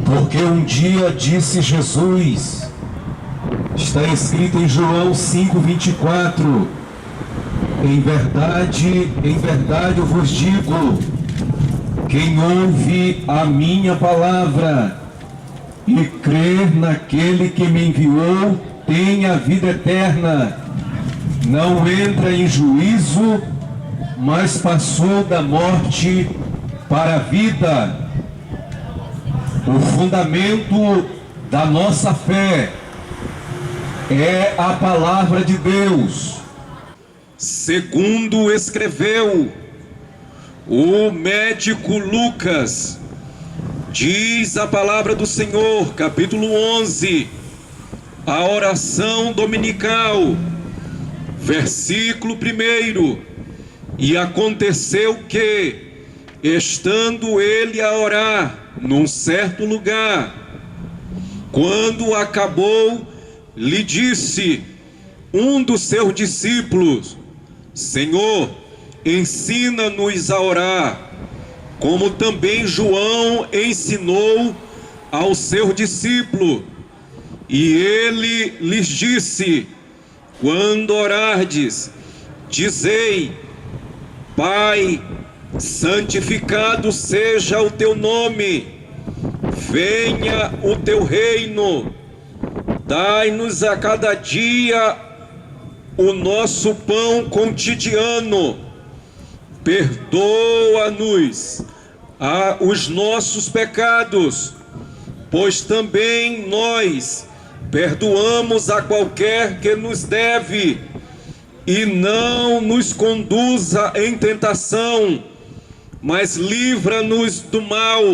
Porque um dia disse Jesus, está escrito em João 5:24, em verdade eu vos digo, quem ouve a minha palavra e crer naquele que me enviou, tem a vida eterna, não entra em juízo, mas passou da morte para a vida. O fundamento da nossa fé é a palavra de Deus. Segundo escreveu o médico Lucas Diz a palavra do Senhor, capítulo 11, a oração dominical, versículo 1. E aconteceu que, estando ele a orar num certo lugar, quando acabou, lhe disse um dos seus discípulos: Senhor, ensina-nos a orar, como também João ensinou ao seu discípulo. E ele lhes disse: quando orardes, dizei: Pai, santificado seja o teu nome, venha o teu reino, dai-nos a cada dia o nosso pão cotidiano, perdoa-nos os nossos pecados, pois também nós perdoamos a qualquer que nos deve, e não nos conduza em tentação, mas livra-nos do mal.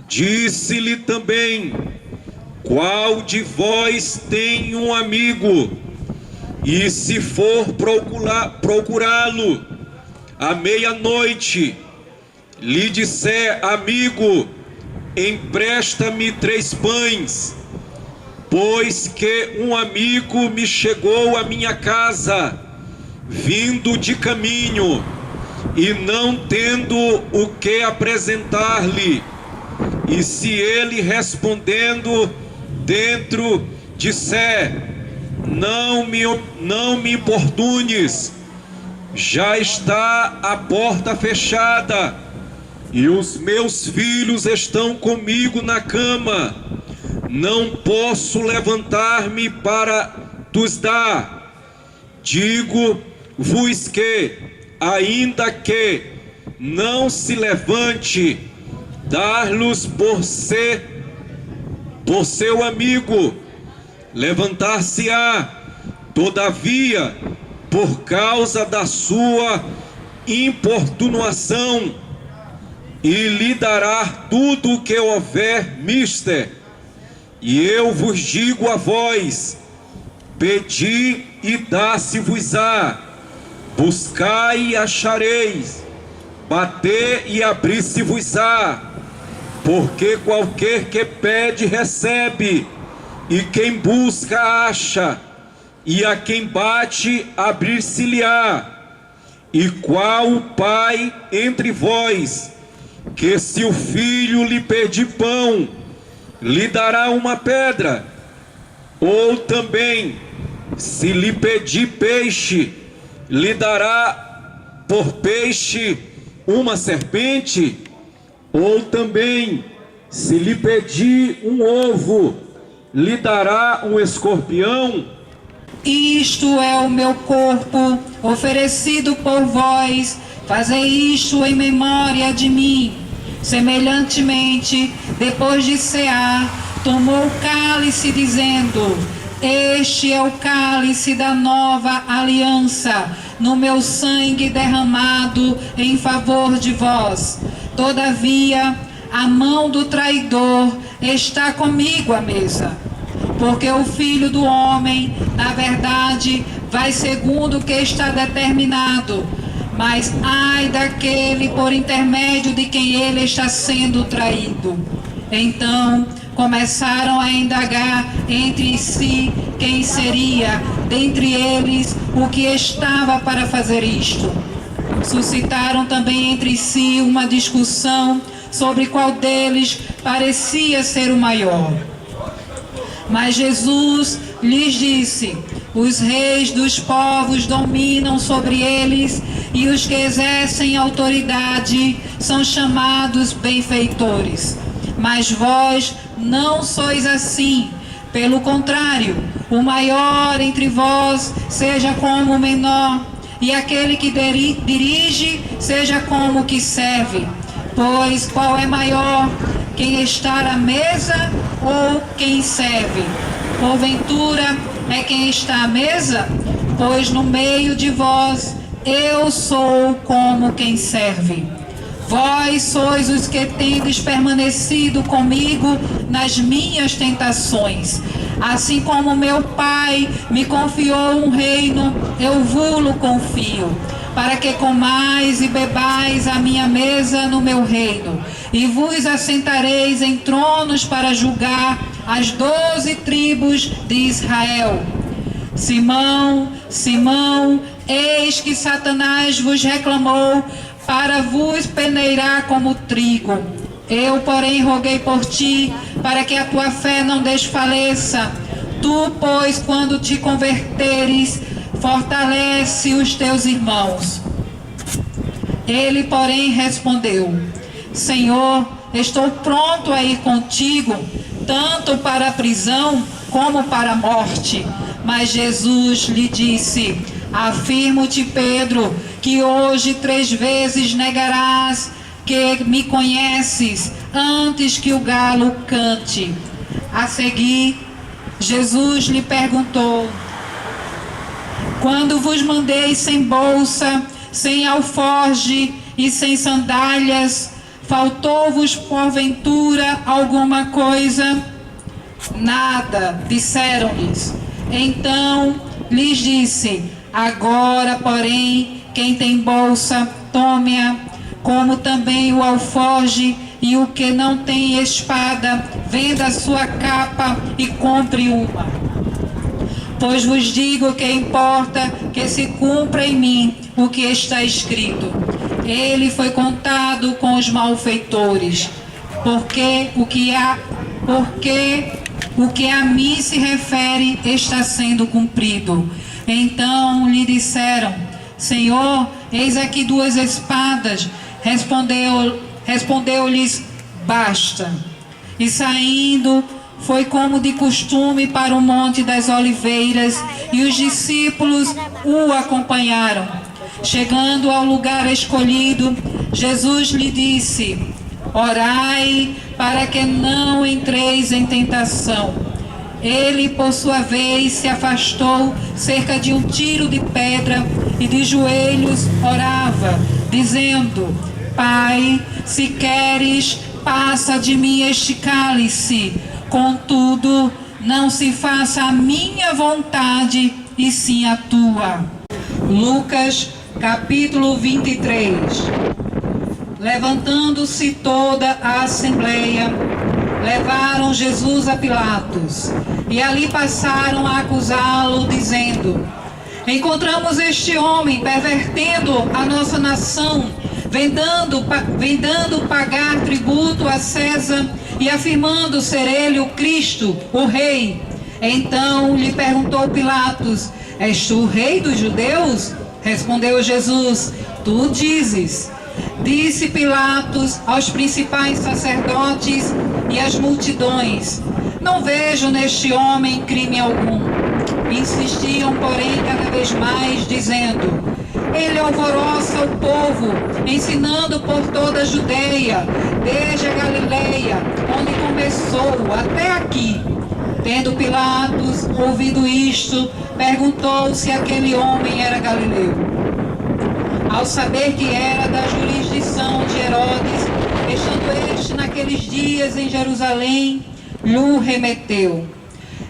Disse-lhe também: qual de vós tem um amigo, e se for procurá-lo à meia-noite, lhe disser: amigo, empresta-me 3 pães, pois que um amigo me chegou à minha casa, vindo de caminho, e não tendo o que apresentar-lhe, e se ele respondendo dentro disser: não me importunes, já está a porta fechada, e os meus filhos estão comigo na cama, não posso levantar-me para vos dar. Digo-vos que, ainda que não se levante, dar-los por seu amigo, levantar-se-á, todavia, por causa da sua importunação, e lhe dará tudo o que houver mister. E eu vos digo a vós: pedi e dá-se-vos-á, buscai e achareis, batei e abri-se-vos-á, porque qualquer que pede recebe, e quem busca acha, e a quem bate abrir-se-lhe-á. E qual o pai entre vós, que se o filho lhe pedir pão, lhe dará uma pedra? Ou também, se lhe pedir peixe, lhe dará por peixe uma serpente? Ou também, se lhe pedir um ovo, lhe dará um escorpião? Isto é o meu corpo, oferecido por vós, fazei isto em memória de mim. Semelhantemente, depois de cear, tomou o cálice, dizendo: este é o cálice da nova aliança, no meu sangue derramado em favor de vós. Todavia, a mão do traidor está comigo à mesa. Porque o Filho do Homem, na verdade, vai segundo o que está determinado, mas ai daquele por intermédio de quem ele está sendo traído. Então começaram a indagar entre si quem seria dentre eles o que estava para fazer isto. Suscitaram também entre si uma discussão sobre qual deles parecia ser o maior. Mas Jesus lhes disse: os reis dos povos dominam sobre eles, e os que exercem autoridade são chamados benfeitores. Mas vós não sois assim. Pelo contrário, o maior entre vós seja como o menor, e aquele que dirige seja como o que serve. Pois qual é maior, quem está à mesa ou quem serve? Porventura é quem está à mesa? Pois no meio de vós eu sou como quem serve. Vós sois os que tendes permanecido comigo nas minhas tentações. Assim como meu Pai me confiou um reino, eu vos-lo confio, para que comais e bebais a minha mesa no meu reino, e vos assentareis em tronos para julgar as 12 tribos de Israel. Simão, Simão, eis que Satanás vos reclamou para vos peneirar como trigo. Eu, porém, roguei por ti, para que a tua fé não desfaleça. Tu, pois, quando te converteres, fortalece os teus irmãos. Ele, porém, respondeu: Senhor, estou pronto a ir contigo, tanto para a prisão como para a morte. Mas Jesus lhe disse: Afirmo-te, Pedro, que hoje 3 vezes negarás que me conheces, antes que o galo cante. A seguir, Jesus lhe perguntou: Quando vos mandei sem bolsa, sem alforge e sem sandálias, faltou-vos porventura alguma coisa? Nada, disseram-lhes. Então lhes disse: Agora, porém, quem tem bolsa, tome-a, como também o alforge, e o que não tem espada, venda a sua capa e compre uma. Pois vos digo que importa que se cumpra em mim o que está escrito. Ele foi contado com os malfeitores, porque o que a mim se refere está sendo cumprido. Então lhe disseram: Senhor, eis aqui 2 espadas. Respondeu-lhes: Basta. E saindo, foi como de costume para o Monte das Oliveiras, e os discípulos o acompanharam. Chegando ao lugar escolhido, Jesus lhe disse: Orai para que não entreis em tentação. Ele, por sua vez, se afastou cerca de 1 tiro de pedra e de joelhos orava, dizendo: Pai, se queres, passa de mim este cálice. Contudo, não se faça a minha vontade, e sim a tua. Lucas, capítulo 23. Levantando-se toda a assembleia, levaram Jesus a Pilatos, e ali passaram a acusá-lo, dizendo: Encontramos este homem pervertendo a nossa nação, vendando pagar tributo a César e afirmando ser ele o Cristo, o rei. Então lhe perguntou Pilatos: És tu o rei dos judeus? Respondeu Jesus: Tu dizes. Disse Pilatos aos principais sacerdotes e às multidões: Não vejo neste homem crime algum. Insistiam, porém, cada vez mais, dizendo: Ele alvoroça o povo, ensinando por toda a Judeia, desde a Galileia, onde começou, até aqui. Tendo Pilatos ouvido isto, perguntou se aquele homem era galileu. Ao saber que era da jurisdição de Herodes, estando este naqueles dias em Jerusalém, lhe remeteu.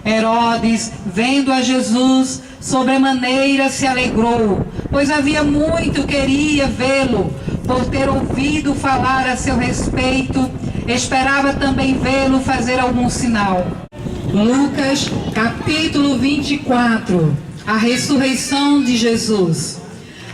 Herodes, vendo a Jesus, sobremaneira se alegrou, pois havia muito queria vê-lo, por ter ouvido falar a seu respeito, esperava também vê-lo fazer algum sinal. Lucas, capítulo 24. A ressurreição de Jesus.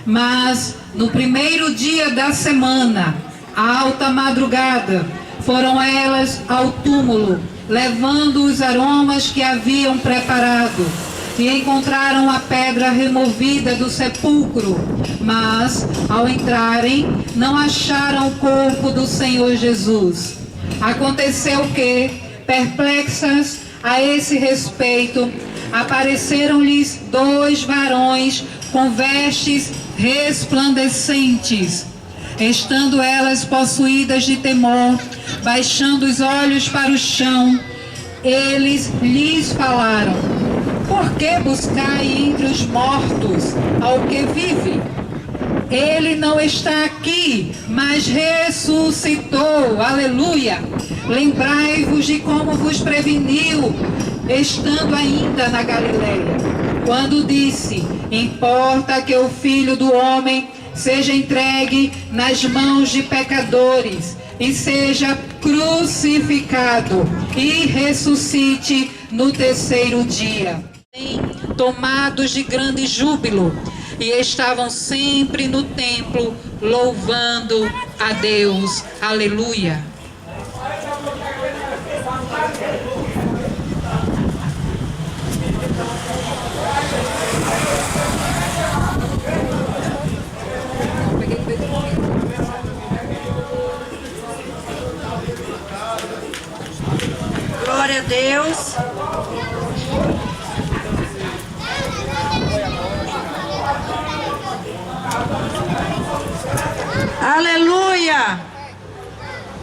Mas, no primeiro dia da semana, à alta madrugada, foram elas ao túmulo, levando os aromas que haviam preparado, e encontraram a pedra removida do sepulcro, mas, ao entrarem, não acharam o corpo do Senhor Jesus. Aconteceu que, perplexas a esse respeito, apareceram-lhes 2 varões com vestes resplandecentes. Estando elas possuídas de temor, baixando os olhos para o chão, eles lhes falaram: Por que buscai entre os mortos ao que vive? Ele não está aqui, mas ressuscitou. Aleluia. Lembrai-vos de como vos preveniu, estando ainda na Galileia, quando disse: importa que o Filho do Homem seja entregue nas mãos de pecadores e seja crucificado e ressuscite no terceiro dia. Tomados de grande júbilo, e estavam sempre no templo louvando a Deus. Aleluia. Glória a Deus. Aleluia.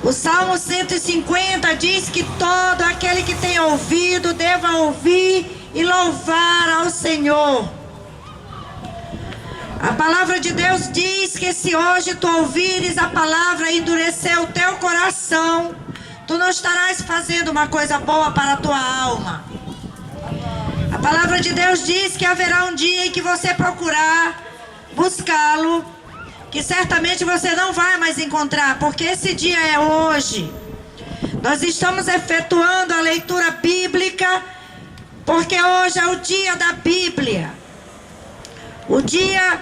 O Salmo 150 diz que todo aquele que tem ouvido deva ouvir e louvar ao Senhor. A palavra de Deus diz que se hoje tu ouvires a palavra e endurecer o teu coração, tu não estarás fazendo uma coisa boa para a tua alma. A palavra de Deus diz que haverá um dia em que você procurar buscá-lo, que certamente você não vai mais encontrar, porque esse dia é hoje. Nós estamos efetuando a leitura bíblica, porque hoje é o dia da Bíblia. O dia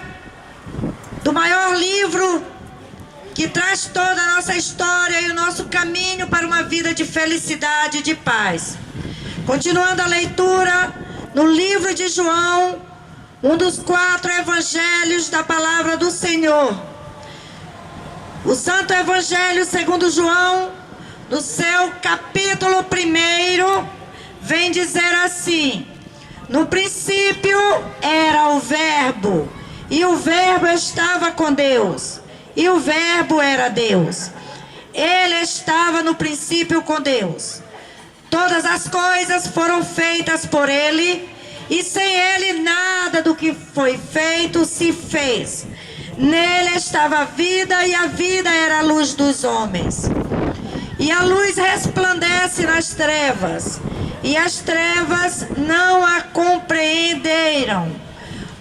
do maior livro que traz toda a nossa história e o nosso caminho para uma vida de felicidade e de paz. Continuando a leitura, no livro de João, um dos 4 evangelhos da palavra do Senhor. O Santo Evangelho segundo João, no seu capítulo 1, vem dizer assim: no princípio era o Verbo, e o Verbo estava com Deus, e o Verbo era Deus. Ele estava no princípio com Deus. Todas as coisas foram feitas por ele, e sem ele nada do que foi feito se fez. Nele estava a vida, e a vida era a luz dos homens. E a luz resplandece nas trevas, e as trevas não a compreenderam.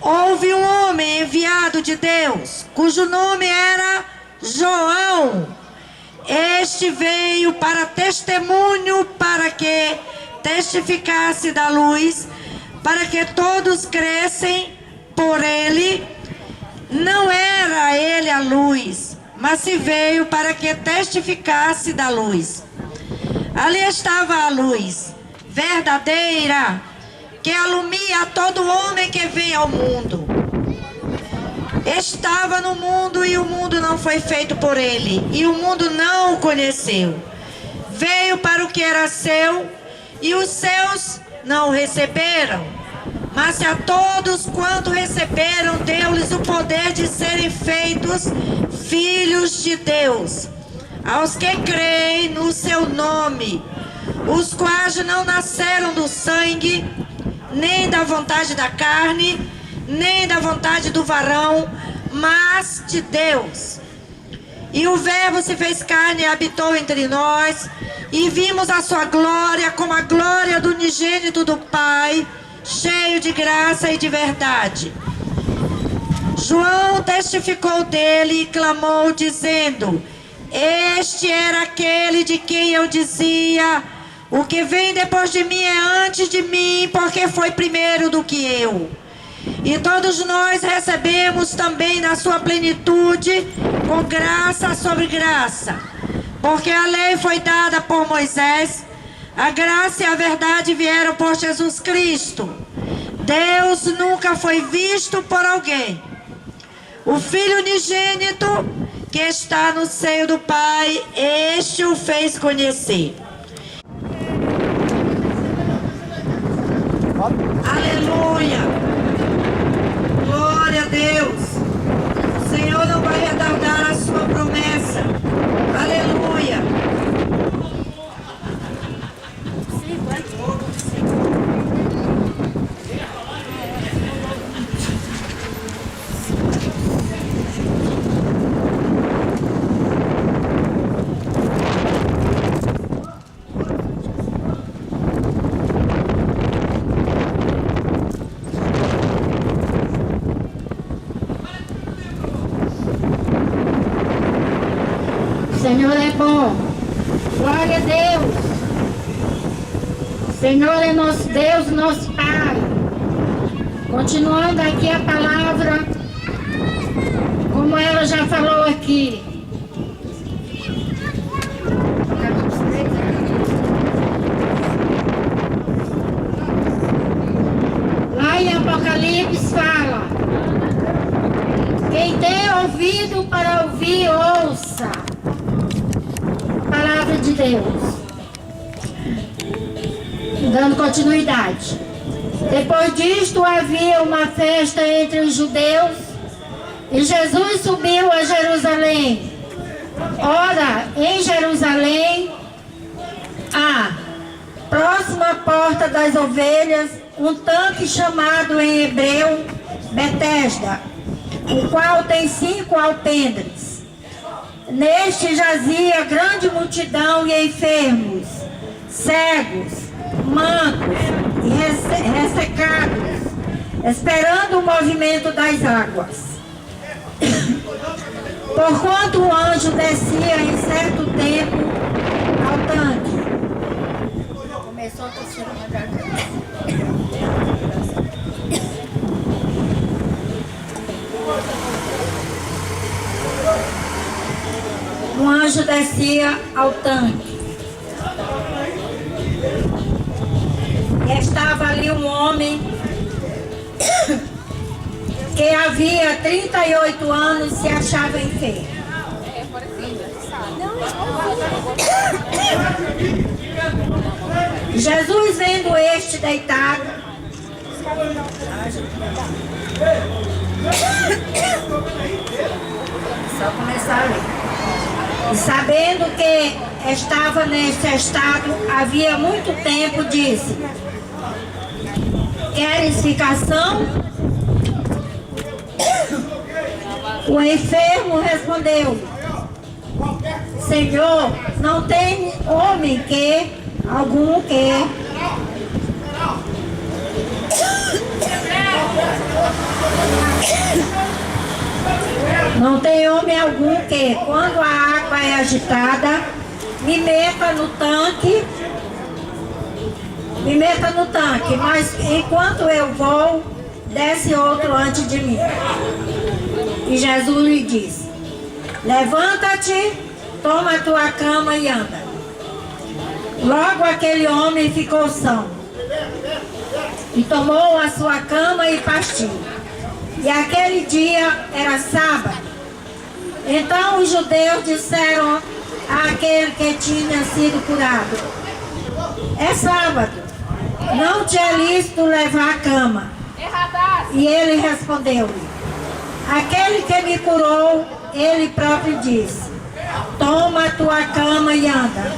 Houve um homem enviado de Deus, cujo nome era João. Este veio para testemunho, para que testificasse da luz, para que todos crescem por ele. Não era ele a luz, mas se veio para que testificasse da luz. Ali estava a luz verdadeira, que alumia a todo homem que vem ao mundo. Estava no mundo, e o mundo não foi feito por ele, e o mundo não o conheceu. Veio para o que era seu, e os seus não o receberam. Mas a todos quanto receberam, deu-lhes o poder de serem feitos filhos de Deus, aos que creem no seu nome, os quais não nasceram do sangue, nem da vontade da carne, nem da vontade do varão, mas de Deus. E o Verbo se fez carne e habitou entre nós, e vimos a sua glória como a glória do unigênito do Pai, cheio de graça e de verdade. João testificou dele e clamou, dizendo: este era aquele de quem eu dizia: o que vem depois de mim é antes de mim, porque foi primeiro do que eu. E todos nós recebemos também na sua plenitude, com graça sobre graça. Porque a lei foi dada por Moisés, a graça e a verdade vieram por Jesus Cristo. Deus nunca foi visto por alguém. O Filho unigênito que está no seio do Pai, este o fez conhecer. Aleluia! Glória a Deus! O Senhor não vai retardar a sua promessa. Aleluia! Senhor é bom. Glória a Deus. Senhor é nosso Deus, nosso Pai. Continuando aqui a palavra, como ela já falou aqui. Lá em Apocalipse fala: quem tem ouvido para ouvir, ouça. Palavra de Deus. Dando continuidade. Depois disto havia uma festa entre os judeus e Jesus subiu a Jerusalém. Ora, em Jerusalém, próxima à porta das ovelhas, um tanque chamado em hebreu Betesda, o qual tem 5 alpendres. Neste jazia grande multidão e enfermos, cegos, mancos e ressecados, esperando o movimento das águas. Porquanto o anjo descia em certo tempo ao tanque. Começou a tossir na garganta. Um anjo descia ao tanque. E estava ali um homem que havia 38 anos se achava enfermo. Jesus, vendo este deitado, só começar a ler. E sabendo que estava nesse estado havia muito tempo, disse: queres ficar são? O enfermo respondeu: Senhor, não tem homem algum que não tem homem algum que, quando a água é agitada, me meta no tanque, mas enquanto eu vou, desce outro antes de mim. E Jesus lhe disse: levanta-te, toma a tua cama e anda. Logo aquele homem ficou são, e tomou a sua cama e partiu. E aquele dia era sábado. Então os judeus disseram àquele que tinha sido curado: é sábado, não te é lícito levar a cama. E ele respondeu-lhe: aquele que me curou, ele próprio disse: toma a tua cama e anda.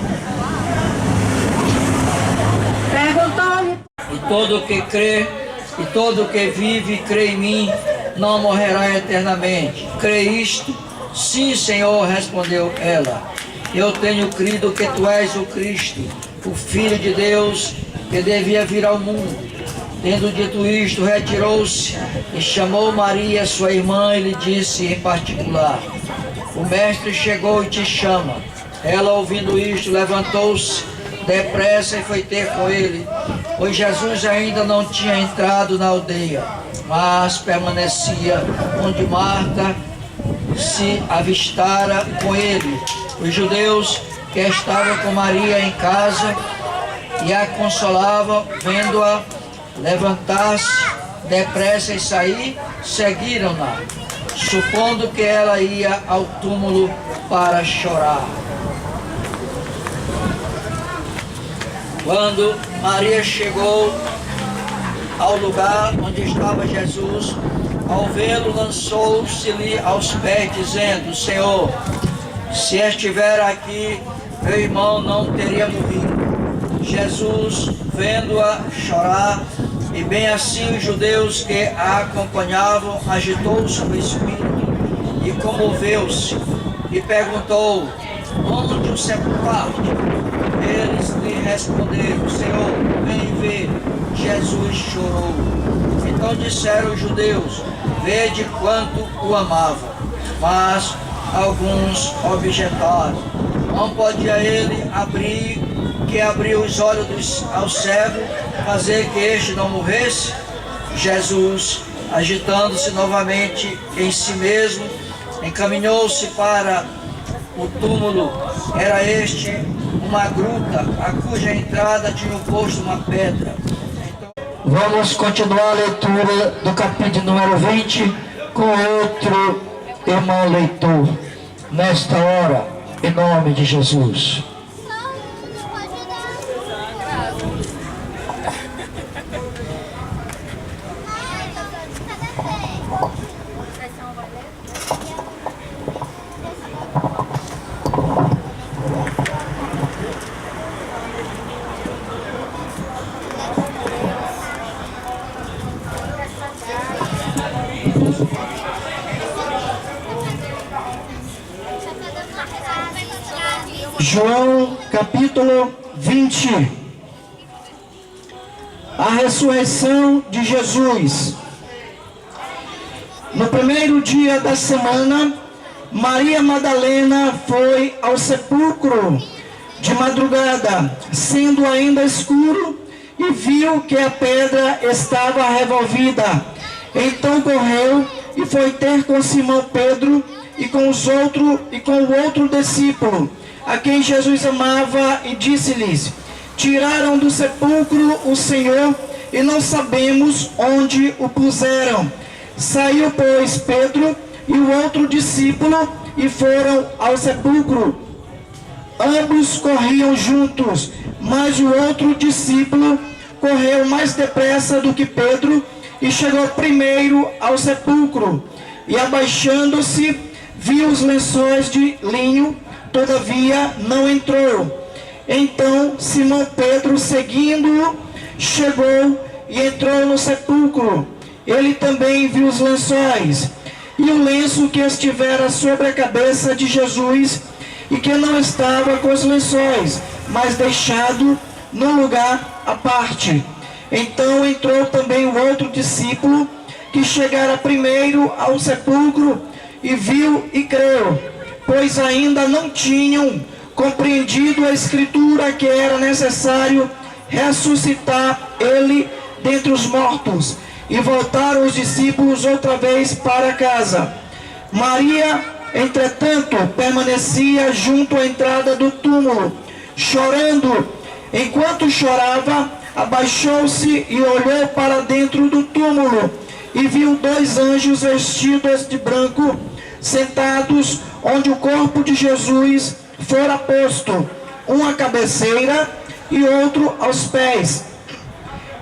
Perguntou-lhe: e todo o que crê, e todo o que vive e crê em mim, não morrerá eternamente. Crê isto? Sim, Senhor, respondeu ela. Eu tenho crido que tu és o Cristo, o Filho de Deus, que devia vir ao mundo. Tendo dito isto, retirou-se e chamou Maria, sua irmã, e lhe disse em particular: o mestre chegou e te chama. Ela, ouvindo isto, levantou-se depressa e foi ter com ele, pois Jesus ainda não tinha entrado na aldeia, mas permanecia onde Marta se avistara com ele. Os judeus que estavam com Maria em casa e a consolavam, vendo-a levantar-se depressa e sair, seguiram-na, supondo que ela ia ao túmulo para chorar. Quando Maria chegou ao lugar onde estava Jesus, ao vê-lo, lançou-se-lhe aos pés, dizendo: Senhor, se estiver aqui, meu irmão não teria morrido. Jesus, vendo-a chorar, e bem assim os judeus que a acompanhavam, agitou-se o espírito e comoveu-se, e perguntou: onde o sepultaste? Eles lhe responderam: Senhor, vem ver. Jesus chorou. Então disseram os judeus: vede quanto o amava. Mas Alguns objetaram: não podia ele abrir os olhos ao cego, fazer que este não morresse? Jesus, agitando-se novamente em si mesmo, encaminhou-se para o túmulo. Era este uma gruta, a cuja entrada tinha posto uma pedra. Vamos continuar a leitura do capítulo número 20 com outro irmão leitor, nesta hora, em nome de Jesus. João capítulo 20. A ressurreição de Jesus. No primeiro dia da semana, Maria Madalena foi ao sepulcro de madrugada, sendo ainda escuro, e viu que a pedra estava revolvida. Então correu e foi ter com Simão Pedro e com o outro discípulo, a quem Jesus amava, e disse-lhes: tiraram do sepulcro o Senhor e não sabemos onde o puseram. Saiu, pois, Pedro e o outro discípulo e foram ao sepulcro. Ambos corriam juntos, mas o outro discípulo correu mais depressa do que Pedro e chegou primeiro ao sepulcro. E abaixando-se, viu os lençóis de linho, todavia não entrou. Então Simão Pedro, seguindo-o, chegou e entrou no sepulcro. Ele também viu os lençóis e o lenço que estivera sobre a cabeça de Jesus, e que não estava com os lençóis, mas deixado num lugar à parte. Então entrou também o outro discípulo, que chegara primeiro ao sepulcro, e viu e creu, pois ainda não tinham compreendido a Escritura que era necessário ressuscitar ele dentre os mortos. E voltaram os discípulos outra vez para casa. Maria, entretanto, permanecia junto à entrada do túmulo, chorando. Enquanto chorava, abaixou-se e olhou para dentro do túmulo, e viu dois anjos vestidos de branco, sentados onde o corpo de Jesus fora posto, um à cabeceira e outro aos pés.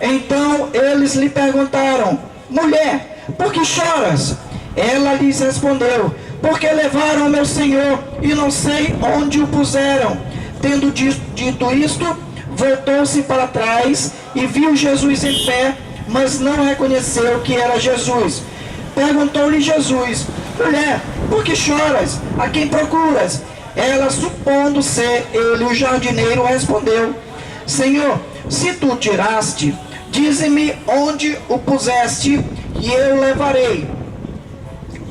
Então eles lhe perguntaram: mulher, por que choras? Ela lhes respondeu: porque levaram meu Senhor e não sei onde o puseram. Tendo dito isto, voltou-se para trás e viu Jesus em pé, mas não reconheceu que era Jesus. Perguntou-lhe Jesus: mulher, por que choras? A quem procuras? Ela, supondo ser ele o jardineiro, respondeu: Senhor, se tu o tiraste, dize-me onde o puseste, e eu levarei.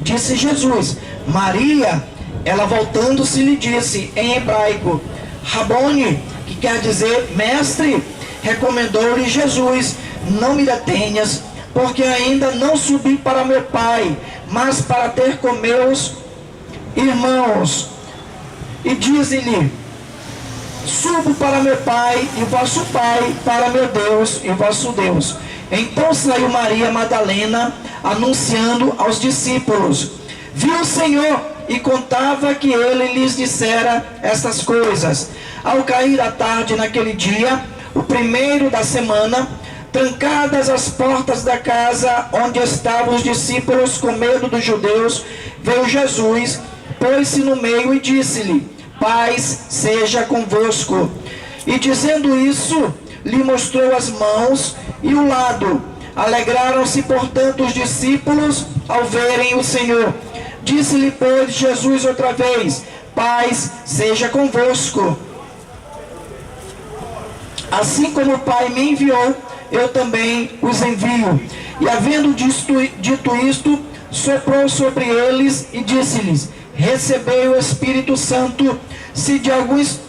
Disse Jesus: Maria. Ela, voltando-se, lhe disse em hebraico: Rabone, que quer dizer mestre. Recomendou-lhe Jesus: não me detenhas, porque ainda não subi para meu Pai, mas para ter com meus irmãos. E diz-lhe: subo para meu Pai e vosso Pai, para meu Deus e vosso Deus. Então saiu Maria Madalena, anunciando aos discípulos: viu o Senhor, e contava que ele lhes dissera estas coisas. Ao cair a tarde naquele dia, o primeiro da semana, trancadas as portas da casa onde estavam os discípulos com medo dos judeus, veio Jesus, pôs-se no meio e disse-lhe: paz seja convosco. E dizendo isso, lhe mostrou as mãos e o lado. Alegraram-se, portanto, os discípulos ao verem o Senhor. Disse-lhe, pois, Jesus outra vez: paz seja convosco. Assim como o Pai me enviou, eu também os envio. E havendo dito isto, soprou sobre eles e disse-lhes: recebei o Espírito Santo. Se de alguns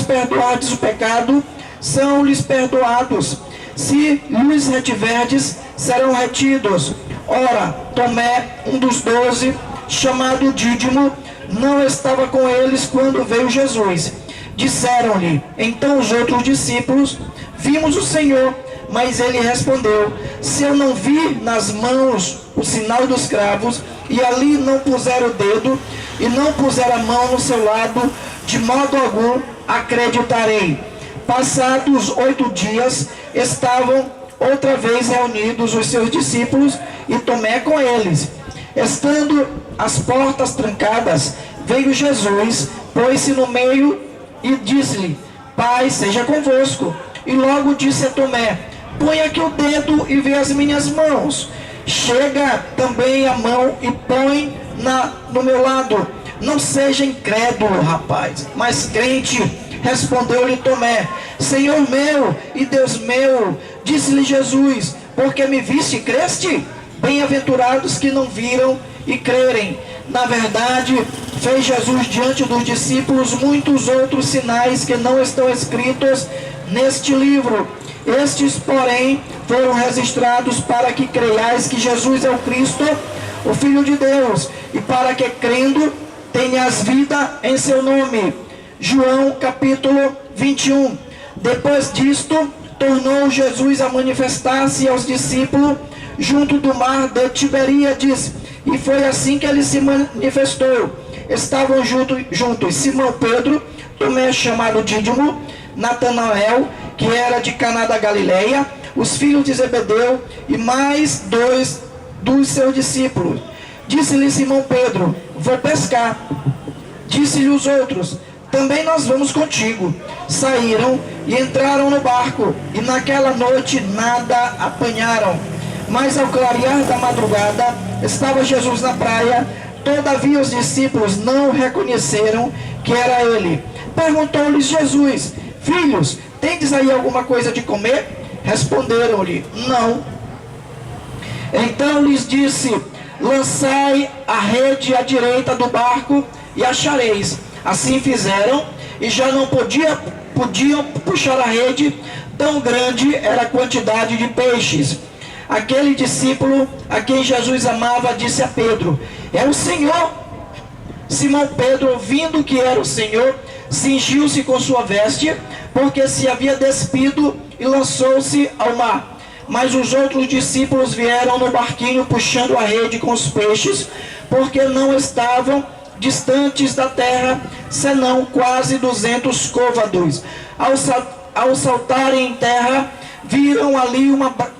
perdoardes o pecado, são-lhes perdoados. Se lhes retiverdes, serão retidos. Ora, Tomé, um dos 12, chamado Dídimo, não estava com eles quando veio Jesus. Disseram-lhe então os outros discípulos: vimos o Senhor. Mas ele respondeu: se eu não vir nas mãos o sinal dos cravos, e ali não puser o dedo, e não puser a mão no seu lado, de modo algum acreditarei. Passados 8 dias, estavam outra vez reunidos os seus discípulos, e Tomé com eles. Estando as portas trancadas, veio Jesus, pôs-se no meio e disse-lhe: paz seja convosco. E logo disse a Tomé: põe aqui o dedo e vê as minhas mãos. Chega também a mão e põe no meu lado. Não seja incrédulo, rapaz, mas crente. Respondeu-lhe Tomé: Senhor meu e Deus meu. Disse-lhe Jesus: porque me viste e creste? Bem-aventurados que não viram e crerem. Na verdade, fez Jesus diante dos discípulos muitos outros sinais que não estão escritos neste livro. Estes, porém, foram registrados para que creiais que Jesus é o Cristo, o Filho de Deus, e para que, crendo, tenhas vida em seu nome. João capítulo 21. Depois disto, tornou Jesus a manifestar-se aos discípulos junto do mar de Tiberíades, e foi assim que ele se manifestou. Estavam juntos Simão Pedro, Tomé chamado Dídimo, Natanael, que era de Caná da Galileia, os filhos de Zebedeu, e mais 2 dos seus discípulos. Disse-lhe Simão Pedro: vou pescar. Disse-lhe os outros: também nós vamos contigo. Saíram e entraram no barco, e naquela noite nada apanharam. Mas ao clarear da madrugada, estava Jesus na praia. Todavia os discípulos não reconheceram que era ele. Perguntou-lhes Jesus: filhos, tendes aí alguma coisa de comer? Responderam-lhe: não. Então lhes disse: lançai a rede à direita do barco e achareis. Assim fizeram, e já não podiam puxar a rede, tão grande era a quantidade de peixes. Aquele discípulo a quem Jesus amava disse a Pedro: é o Senhor. Simão Pedro, ouvindo que era o Senhor, cingiu-se com sua veste, porque se havia despido, e lançou-se ao mar. Mas os outros discípulos vieram no barquinho puxando a rede com os peixes, porque não estavam distantes da terra, senão quase 200 côvados. Ao saltarem em terra, viram ali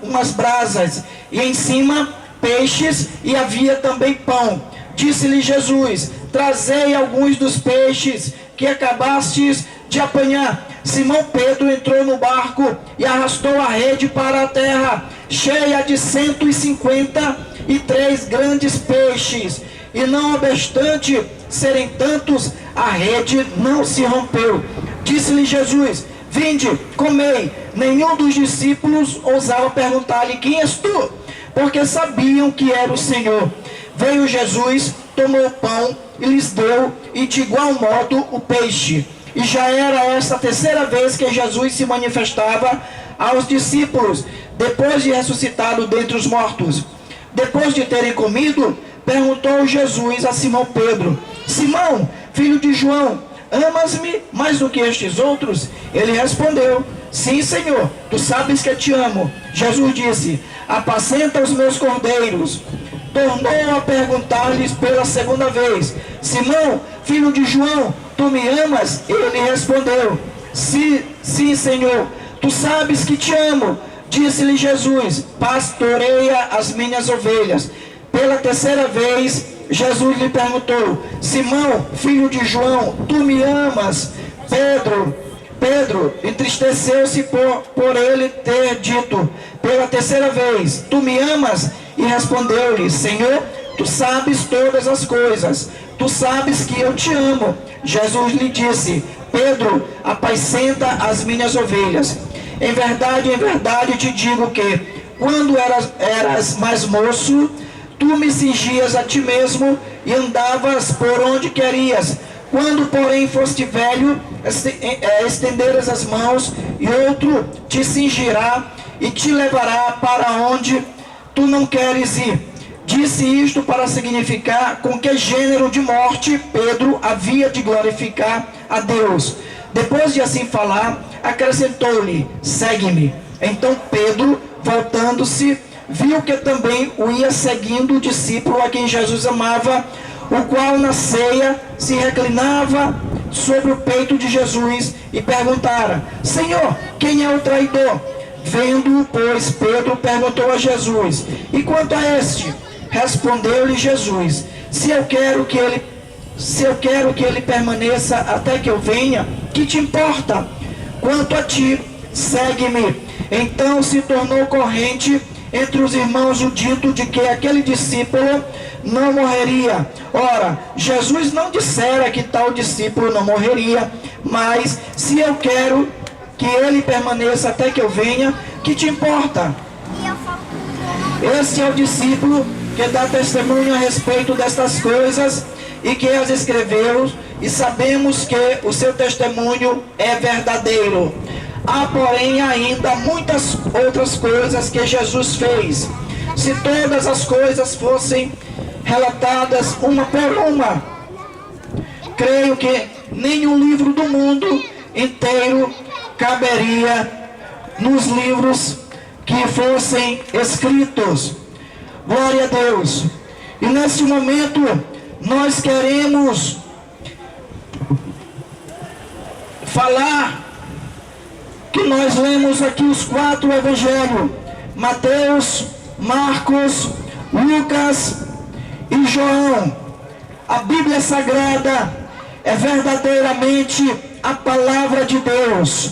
umas brasas, e em cima peixes, e havia também pão. Disse-lhe Jesus: trazei alguns dos peixes que acabastes de apanhar. Simão Pedro entrou no barco e arrastou a rede para a terra, cheia de 153 grandes peixes. E não obstante serem tantos, a rede não se rompeu. Disse-lhe Jesus: vinde, comei. Nenhum dos discípulos ousava perguntar-lhe: quem és tu? Porque sabiam que era o Senhor. Veio Jesus, tomou o pão e lhes deu, e de igual modo o peixe. E já era esta a terceira vez que Jesus se manifestava aos discípulos, depois de ressuscitado dentre os mortos. Depois de terem comido, perguntou Jesus a Simão Pedro: Simão, filho de João, amas-me mais do que estes outros? Ele respondeu: sim, Senhor, tu sabes que te amo. Jesus disse: apacenta os meus cordeiros. Tornou a perguntar-lhes pela segunda vez: Simão, filho de João, tu me amas? Ele respondeu: sim, Senhor, tu sabes que te amo. Disse-lhe Jesus: pastoreia as minhas ovelhas. Pela terceira vez, Jesus lhe perguntou: Simão, filho de João, tu me amas? Pedro entristeceu-se por ele ter dito pela terceira vez: tu me amas? E respondeu-lhe: Senhor, tu sabes todas as coisas, tu sabes que eu te amo. Jesus lhe disse: Pedro, apacenta as minhas ovelhas. Em verdade te digo que, quando eras mais moço, tu me cingias a ti mesmo e andavas por onde querias. Quando, porém, foste velho, estenderas as mãos, e outro te cingirá e te levará para onde tu não queres ir. Disse isto para significar com que gênero de morte Pedro havia de glorificar a Deus. Depois de assim falar, acrescentou-lhe: segue-me. Então Pedro, voltando-se, viu que também o ia seguindo o discípulo a quem Jesus amava, o qual na ceia se reclinava sobre o peito de Jesus e perguntara: Senhor, quem é o traidor? Vendo-o, pois, Pedro perguntou a Jesus: e quanto a este? Respondeu-lhe Jesus: se eu quero que ele permaneça até que eu venha, que te importa? Quanto a ti, segue-me. Então se tornou corrente entre os irmãos o dito de que aquele discípulo não morreria. Ora, Jesus não dissera que tal discípulo não morreria, mas se eu quero que ele permaneça até que eu venha, que te importa? Este é o discípulo que dá testemunho a respeito destas coisas e que as escreveu, e sabemos que o seu testemunho é verdadeiro. Há, porém, ainda muitas outras coisas que Jesus fez. Se todas as coisas fossem relatadas uma por uma, creio que nenhum livro do mundo inteiro caberia nos livros que fossem escritos. Glória a Deus. E nesse momento nós queremos falar que nós lemos aqui os 4 evangelhos: Mateus, Marcos, Lucas e João. A Bíblia Sagrada é verdadeiramente a palavra de Deus.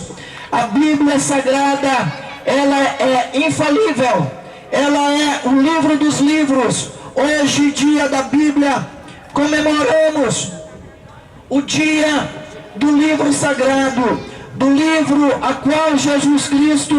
A Bíblia Sagrada, ela é infalível. Ela é o livro dos livros. Hoje, dia da Bíblia, comemoramos o dia do livro sagrado, do livro a qual Jesus Cristo,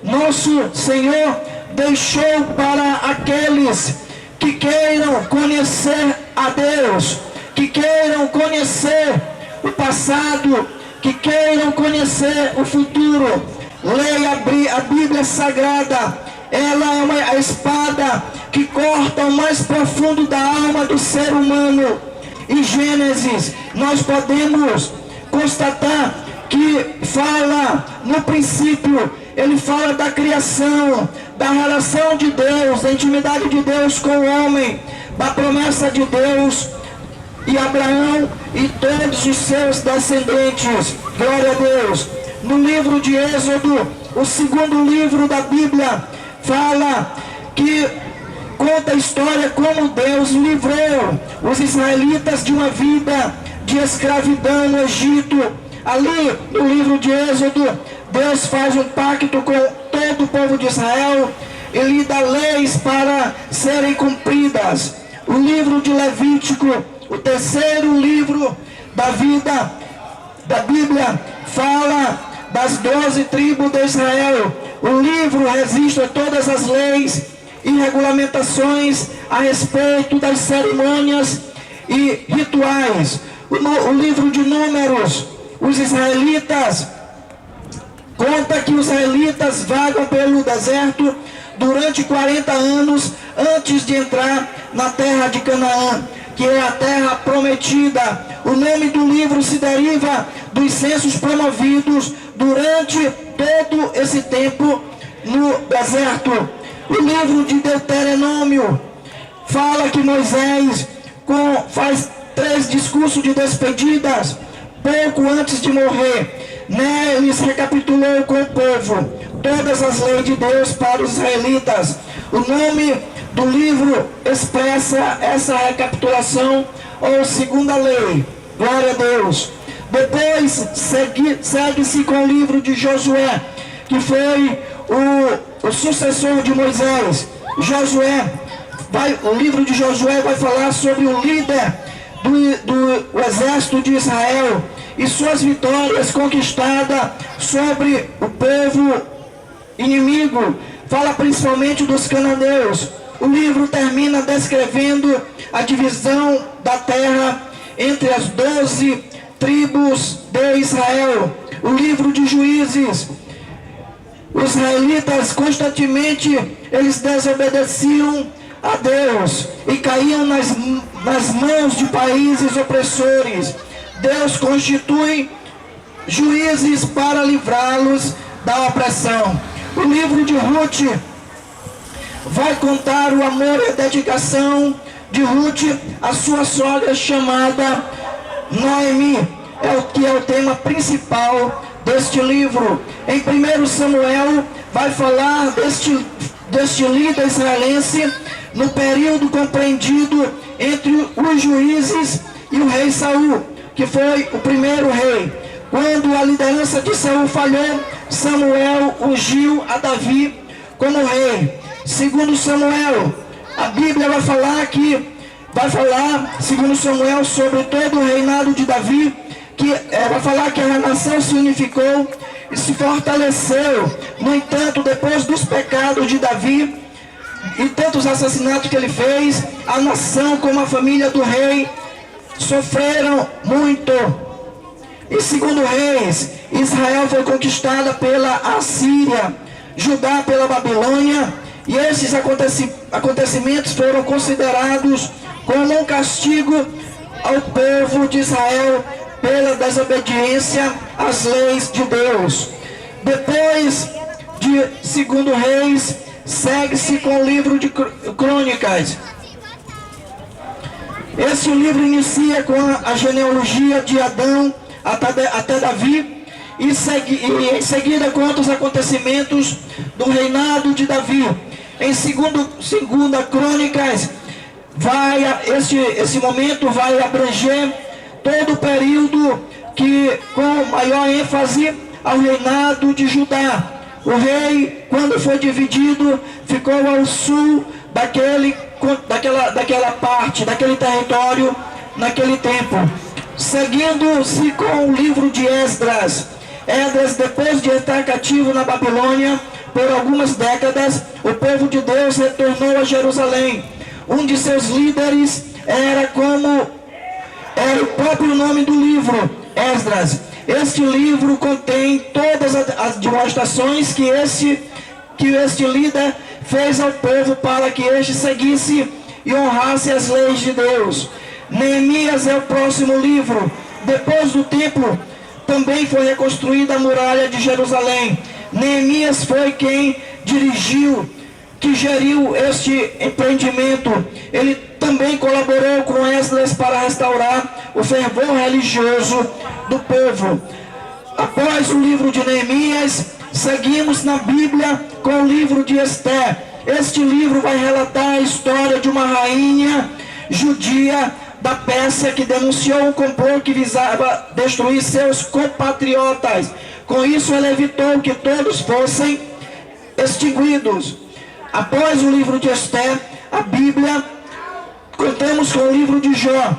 nosso Senhor, deixou para aqueles que queiram conhecer a Deus, que queiram conhecer o passado, que queiram conhecer o futuro. Leia a Bíblia Sagrada. Ela é a espada que corta o mais profundo da alma do ser humano. Em Gênesis, nós podemos constatar que fala no princípio, ele fala da criação, da relação de Deus, da intimidade de Deus com o homem, da promessa de Deus e Abraão e todos os seus descendentes. Glória a Deus. No livro de Êxodo, o segundo livro da Bíblia, fala que conta a história como Deus livrou os israelitas de uma vida de escravidão no Egito. Ali no livro de Êxodo, Deus faz um pacto com todo o povo de Israel e lhe dá leis para serem cumpridas. O livro de Levítico, o terceiro livro da vida da Bíblia, fala das 12 tribos de Israel. O livro registra todas as leis e regulamentações a respeito das cerimônias e rituais. O livro de Números, os israelitas, conta que os israelitas vagam pelo deserto durante 40 anos antes de entrar na terra de Canaã, que é a terra prometida. O nome do livro se deriva dos censos promovidos durante todo esse tempo no deserto. O livro de Deuteronômio fala que Moisés faz 3 discursos de despedidas pouco antes de morrer. Neles recapitulou com o povo todas as leis de Deus para os israelitas. O nome do livro expressa essa recapitulação, ou segunda lei. Glória a Deus. Depois segue-se com o livro de Josué, que foi o sucessor de Moisés. O livro de Josué vai falar sobre o líder do exército de Israel e suas vitórias conquistadas sobre o povo inimigo. Fala principalmente dos cananeus. O livro termina descrevendo a divisão da terra entre as 12 tribos de Israel. O livro de Juízes. Os israelitas constantemente eles desobedeciam a Deus e caíam nas mãos de países opressores. Deus constitui juízes para livrá-los da opressão. O livro de Ruth vai contar o amor e a dedicação de Ruth à sua sogra chamada Noemi. É o tema principal deste livro. Em 1 Samuel vai falar deste líder israelense no período compreendido entre os juízes e o rei Saul, que foi o primeiro rei. Quando a liderança de Saul falhou, Samuel ungiu a Davi como rei. Segundo Samuel, a Bíblia vai falar, segundo Samuel, sobre todo o reinado de Davi, vai falar que a nação se unificou e se fortaleceu. No entanto, depois dos pecados de Davi e tantos assassinatos que ele fez, a nação como a família do rei sofreram muito. E segundo Reis, Israel foi conquistada pela Assíria, Judá pela Babilônia, e esses acontecimentos foram considerados como um castigo ao povo de Israel pela desobediência às leis de Deus. Depois de segundo Reis, segue-se com o livro de Crônicas. Esse livro inicia com a genealogia de Adão até Davi, e em seguida conta os acontecimentos do reinado de Davi. Em segunda Crônicas, esse momento vai abranger todo o período que, com maior ênfase, ao reinado de Judá. O rei, quando foi dividido, ficou ao sul daquela parte, daquele território, naquele tempo. Seguindo-se com o livro de Esdras. Esdras, depois de estar cativo na Babilônia por algumas décadas, o povo de Deus retornou a Jerusalém. Um de seus líderes era o próprio nome do livro, Esdras. Este livro contém todas as demonstrações que este líder fez ao povo para que este seguisse e honrasse as leis de Deus. Neemias é o próximo livro. Depois do templo, também foi reconstruída a muralha de Jerusalém. Neemias foi quem geriu este empreendimento. Ele também colaborou com Esdras para restaurar o fervor religioso do povo. Após o livro de Neemias, seguimos na Bíblia com o livro de Esther. Este livro vai relatar a história de uma rainha judia da Pérsia que denunciou um complô que visava destruir seus compatriotas. Com isso, ela evitou que todos fossem extinguidos. Após o livro de Esther, a Bíblia, contamos com o livro de Jó,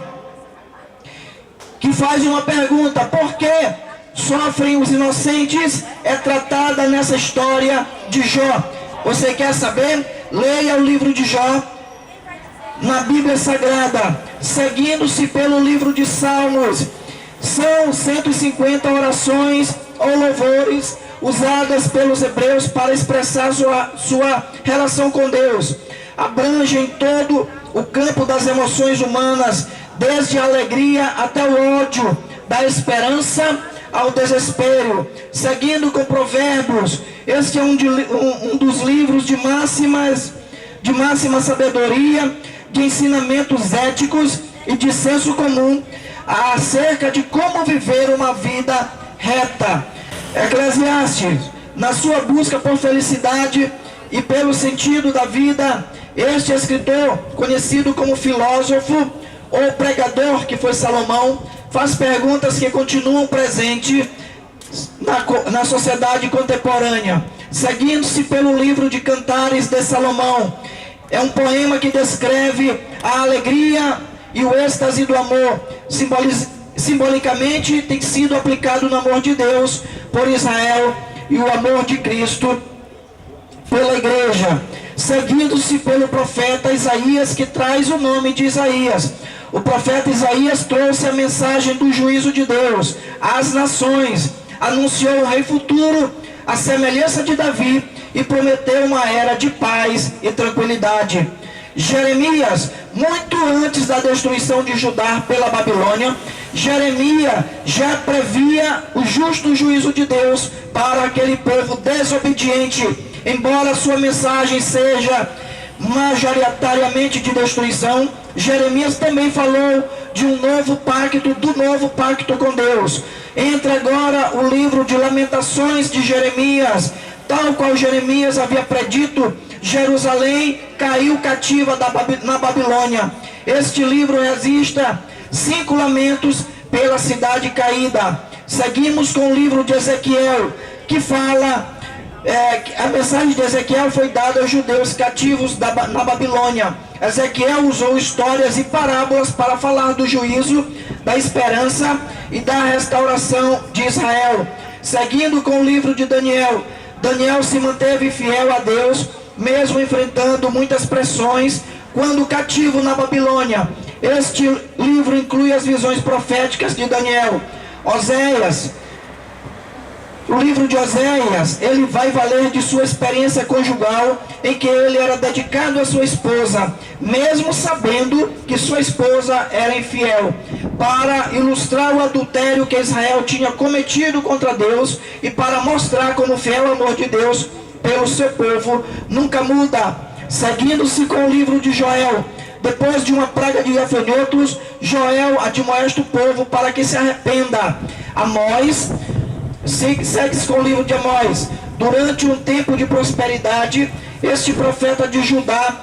que faz uma pergunta: por que sofrem os inocentes? É tratada nessa história de Jó. Você quer saber? Leia o livro de Jó na Bíblia Sagrada, seguindo-se pelo livro de Salmos. São 150 orações ou louvores usadas pelos hebreus para expressar sua relação com Deus. Abrangem todo o campo das emoções humanas, desde a alegria até o ódio, da esperança ao desespero. Seguindo com Provérbios, este é um dos livros de máxima sabedoria, de ensinamentos éticos e de senso comum acerca de como viver uma vida reta. Eclesiastes, na sua busca por felicidade e pelo sentido da vida, este escritor, conhecido como filósofo ou pregador, que foi Salomão, faz perguntas que continuam presentes na sociedade contemporânea. Seguindo-se pelo livro de Cantares de Salomão, é um poema que descreve a alegria e o êxtase do amor. Simbolicamente tem sido aplicado no amor de Deus por Israel e o amor de Cristo pela igreja. seguindo-se pelo profeta Isaías, que traz o nome de Isaías. O profeta Isaías trouxe a mensagem do juízo de Deus às nações, anunciou o rei futuro, a semelhança de Davi, e prometeu uma era de paz e tranquilidade. Jeremias, muito antes da destruição de Judá pela Babilônia, Jeremias já previa o justo juízo de Deus para aquele povo desobediente. Embora sua mensagem seja majoritariamente de destruição, Jeremias também falou de um novo pacto, do novo pacto com Deus. Entra agora o livro de Lamentações de Jeremias. Tal qual Jeremias havia predito, Jerusalém caiu cativa na Babilônia. Este livro registra 5 lamentos pela cidade caída. Seguimos com o livro de Ezequiel, que fala... a mensagem de Ezequiel foi dada aos judeus cativos na Babilônia. Ezequiel usou histórias e parábolas para falar do juízo, da esperança e da restauração de Israel. Seguindo com o livro de Daniel, Daniel se manteve fiel a Deus, mesmo enfrentando muitas pressões, quando cativo na Babilônia. Este livro inclui as visões proféticas de Daniel. Oséias, o livro de Oséias, ele vai valer de sua experiência conjugal, em que ele era dedicado à sua esposa, mesmo sabendo que sua esposa era infiel, para ilustrar o adultério que Israel tinha cometido contra Deus e para mostrar como fiel o amor de Deus pelo seu povo nunca muda. Seguindo-se com o livro de Joel, depois de uma praga de gafanhotos, Joel admoesta o povo para que se arrependa. Amós, segue-se com o livro de Amós. Durante um tempo de prosperidade, este profeta de Judá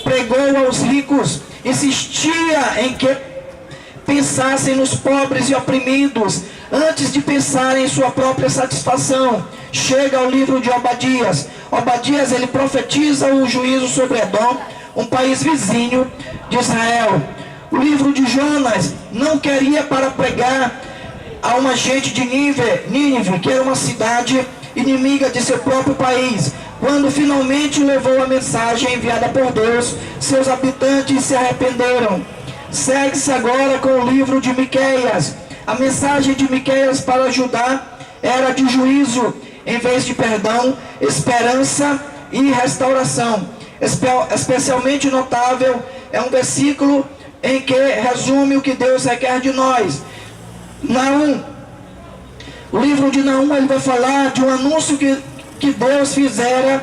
pregou aos ricos, insistia em que pensassem nos pobres e oprimidos, antes de pensarem em sua própria satisfação. Chega ao livro de Obadias. Obadias, ele profetiza o juízo sobre Edom, um país vizinho de Israel. O livro de Jonas não queria para pregar a uma gente de Nínive, que era uma cidade inimiga de seu próprio país. Quando finalmente levou a mensagem enviada por Deus, seus habitantes se arrependeram. Segue-se agora com o livro de Miqueias. A mensagem de Miqueias para Judá era de juízo, em vez de perdão, esperança e restauração. Especialmente notável é um versículo em que resume o que Deus requer de nós. Naum, o livro de Naum, ele vai falar de um anúncio que Deus fizera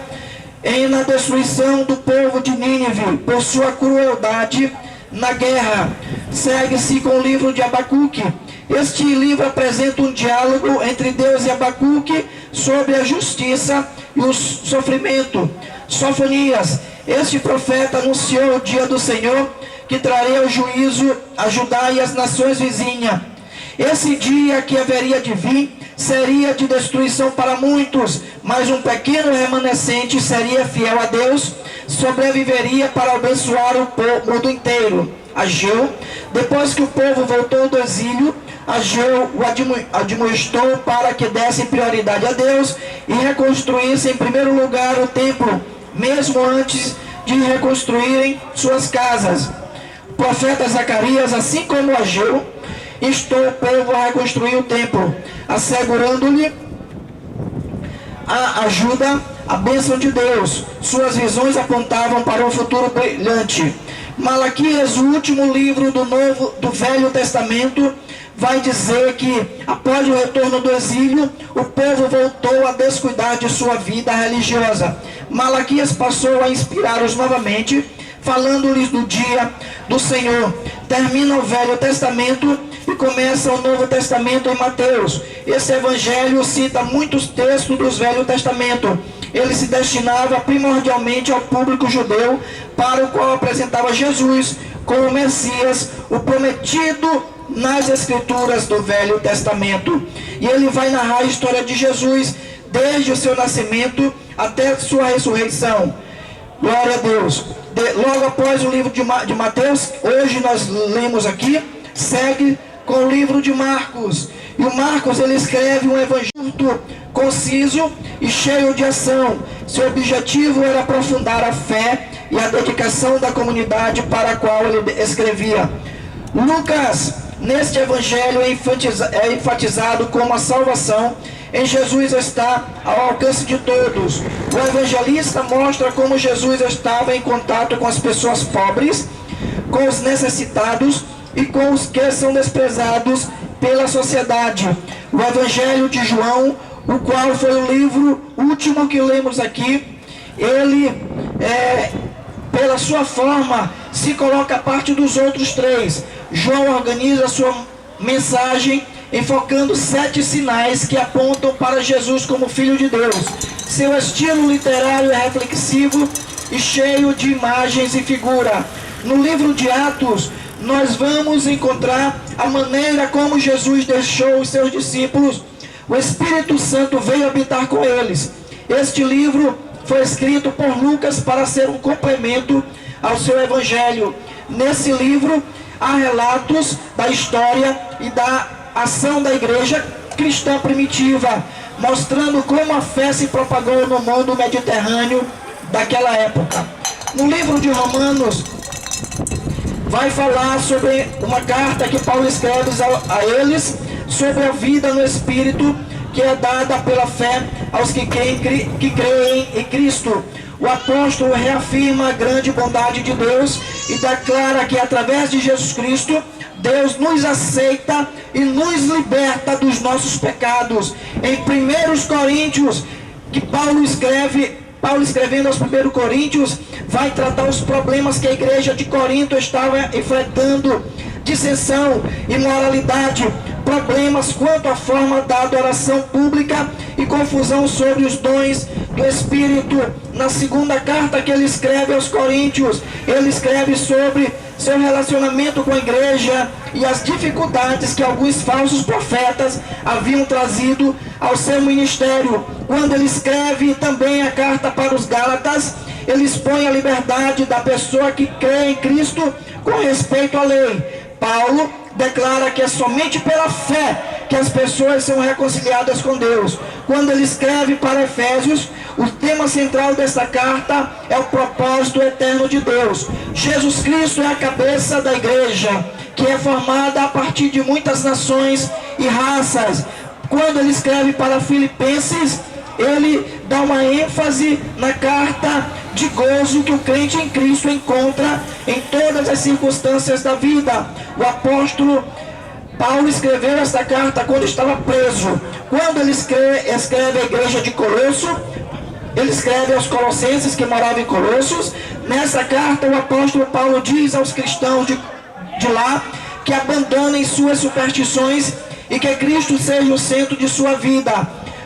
na destruição do povo de Nínive por sua crueldade na guerra. Segue-se com o livro de Abacuque. Este livro apresenta um diálogo entre Deus e Abacuque sobre a justiça e o sofrimento. Sofonias, este profeta anunciou o dia do Senhor, que traria o juízo a Judá e as nações vizinhas. Esse dia que haveria de vir seria de destruição para muitos, mas um pequeno remanescente seria fiel a Deus, sobreviveria para abençoar o mundo inteiro. Ageu, depois que o povo voltou do exílio, Ageu o admoestou para que dessem prioridade a Deus e reconstruíssem em primeiro lugar o templo, mesmo antes de reconstruírem suas casas. O profeta Zacarias, assim como Ageu, instou o povo a reconstruir o templo, assegurando-lhe a ajuda, a bênção de Deus. Suas visões apontavam para um futuro brilhante. Malaquias, o último livro do Velho Testamento, vai dizer que após o retorno do exílio, o povo voltou a descuidar de sua vida religiosa. Malaquias passou a inspirá-los novamente, falando-lhes do dia do Senhor. Termina o Velho Testamento e começa o Novo Testamento em Mateus. Esse evangelho cita muitos textos do Velho Testamento. Ele se destinava primordialmente ao público judeu, para o qual apresentava Jesus como Messias, o prometido nas Escrituras do Velho Testamento. E ele vai narrar a história de Jesus desde o seu nascimento até sua ressurreição. Glória a Deus. Logo após o livro de Mateus, hoje nós lemos aqui, segue com o livro de Marcos. E o Marcos, ele escreve um evangelho conciso e cheio de ação. Seu objetivo era aprofundar a fé e a dedicação da comunidade para a qual ele escrevia. Lucas, neste evangelho, é enfatizado como a salvação em Jesus está ao alcance de todos. O evangelista mostra como Jesus estava em contato com as pessoas pobres, com os necessitados e com os que são desprezados pela sociedade. O Evangelho de João, o qual foi o livro último que lemos aqui, ele, pela sua forma, se coloca a parte dos outros três. João organiza a sua mensagem enfocando 7 sinais que apontam para Jesus como Filho de Deus. Seu estilo literário é reflexivo e cheio de imagens e figura. No livro de Atos, nós vamos encontrar a maneira como Jesus deixou os seus discípulos. O Espírito Santo veio habitar com eles. Este livro foi escrito por Lucas para ser um complemento ao seu evangelho. Nesse livro há relatos da história e da ação da igreja cristã primitiva, mostrando como a fé se propagou no mundo mediterrâneo daquela época. No livro de Romanos, vai falar sobre uma carta que Paulo escreve a eles, sobre a vida no Espírito, que é dada pela fé aos que creem em Cristo. O apóstolo reafirma a grande bondade de Deus e declara que através de Jesus Cristo, Deus nos aceita e nos liberta dos nossos pecados. Em 1 Coríntios, que Paulo escrevendo aos 1 Coríntios, vai tratar os problemas que a igreja de Corinto estava enfrentando: dissensão, imoralidade, problemas quanto à forma da adoração pública e confusão sobre os dons do Espírito. Na segunda carta que ele escreve aos Coríntios, ele escreve sobre seu relacionamento com a igreja e as dificuldades que alguns falsos profetas haviam trazido ao seu ministério. Quando ele escreve também a carta para os Gálatas, ele expõe a liberdade da pessoa que crê em Cristo com respeito à lei. Paulo declara que é somente pela fé que as pessoas são reconciliadas com Deus. Quando ele escreve para Efésios, o tema central dessa carta é o propósito eterno de Deus. Jesus Cristo é a cabeça da igreja, que é formada a partir de muitas nações e raças. Quando ele escreve para Filipenses, ele dá uma ênfase na carta de gozo que o crente em Cristo encontra em todas as circunstâncias da vida. O apóstolo Paulo escreveu esta carta quando estava preso. Quando ele escreve a igreja de Colosso, ele escreve aos colossenses que moravam em Colossos. Nessa carta o apóstolo Paulo diz aos cristãos de lá que abandonem suas superstições e que Cristo seja o centro de sua vida.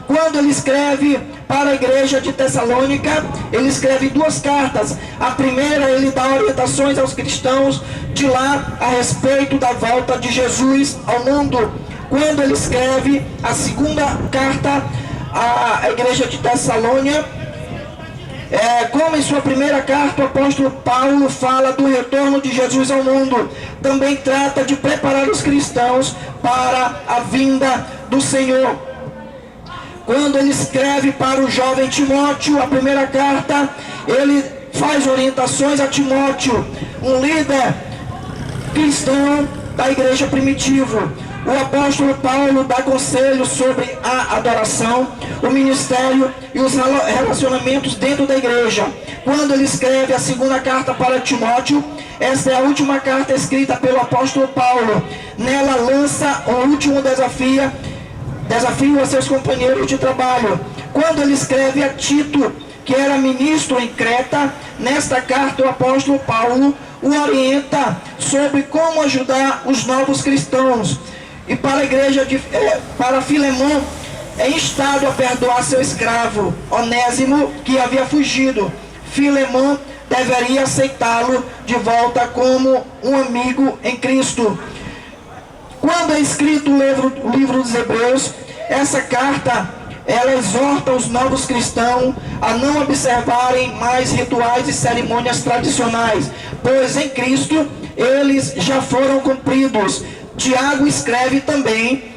Quando ele escreve para a igreja de Tessalônica, ele escreve 2 cartas. A primeira, ele dá orientações aos cristãos de lá a respeito da volta de Jesus ao mundo. Quando ele escreve a segunda carta à igreja de Tessalônica, como em sua primeira carta, o apóstolo Paulo fala do retorno de Jesus ao mundo. Também trata de preparar os cristãos para a vinda do Senhor. Quando ele escreve para o jovem Timóteo, a primeira carta, ele faz orientações a Timóteo, um líder cristão da igreja primitiva. O apóstolo Paulo dá conselhos sobre a adoração, o ministério e os relacionamentos dentro da igreja. Quando ele escreve a segunda carta para Timóteo, esta é a última carta escrita pelo apóstolo Paulo. Nela lança o último desafio a seus companheiros de trabalho. Quando ele escreve a Tito, que era ministro em Creta, nesta carta o apóstolo Paulo o orienta sobre como ajudar os novos cristãos. E para a igreja para Filemão, é instado a perdoar seu escravo Onésimo, que havia fugido. Filemão deveria aceitá-lo de volta como um amigo em Cristo. Quando é escrito o livro dos Hebreus, essa carta, ela exorta os novos cristãos a não observarem mais rituais e cerimônias tradicionais, pois em Cristo eles já foram cumpridos. Tiago escreve também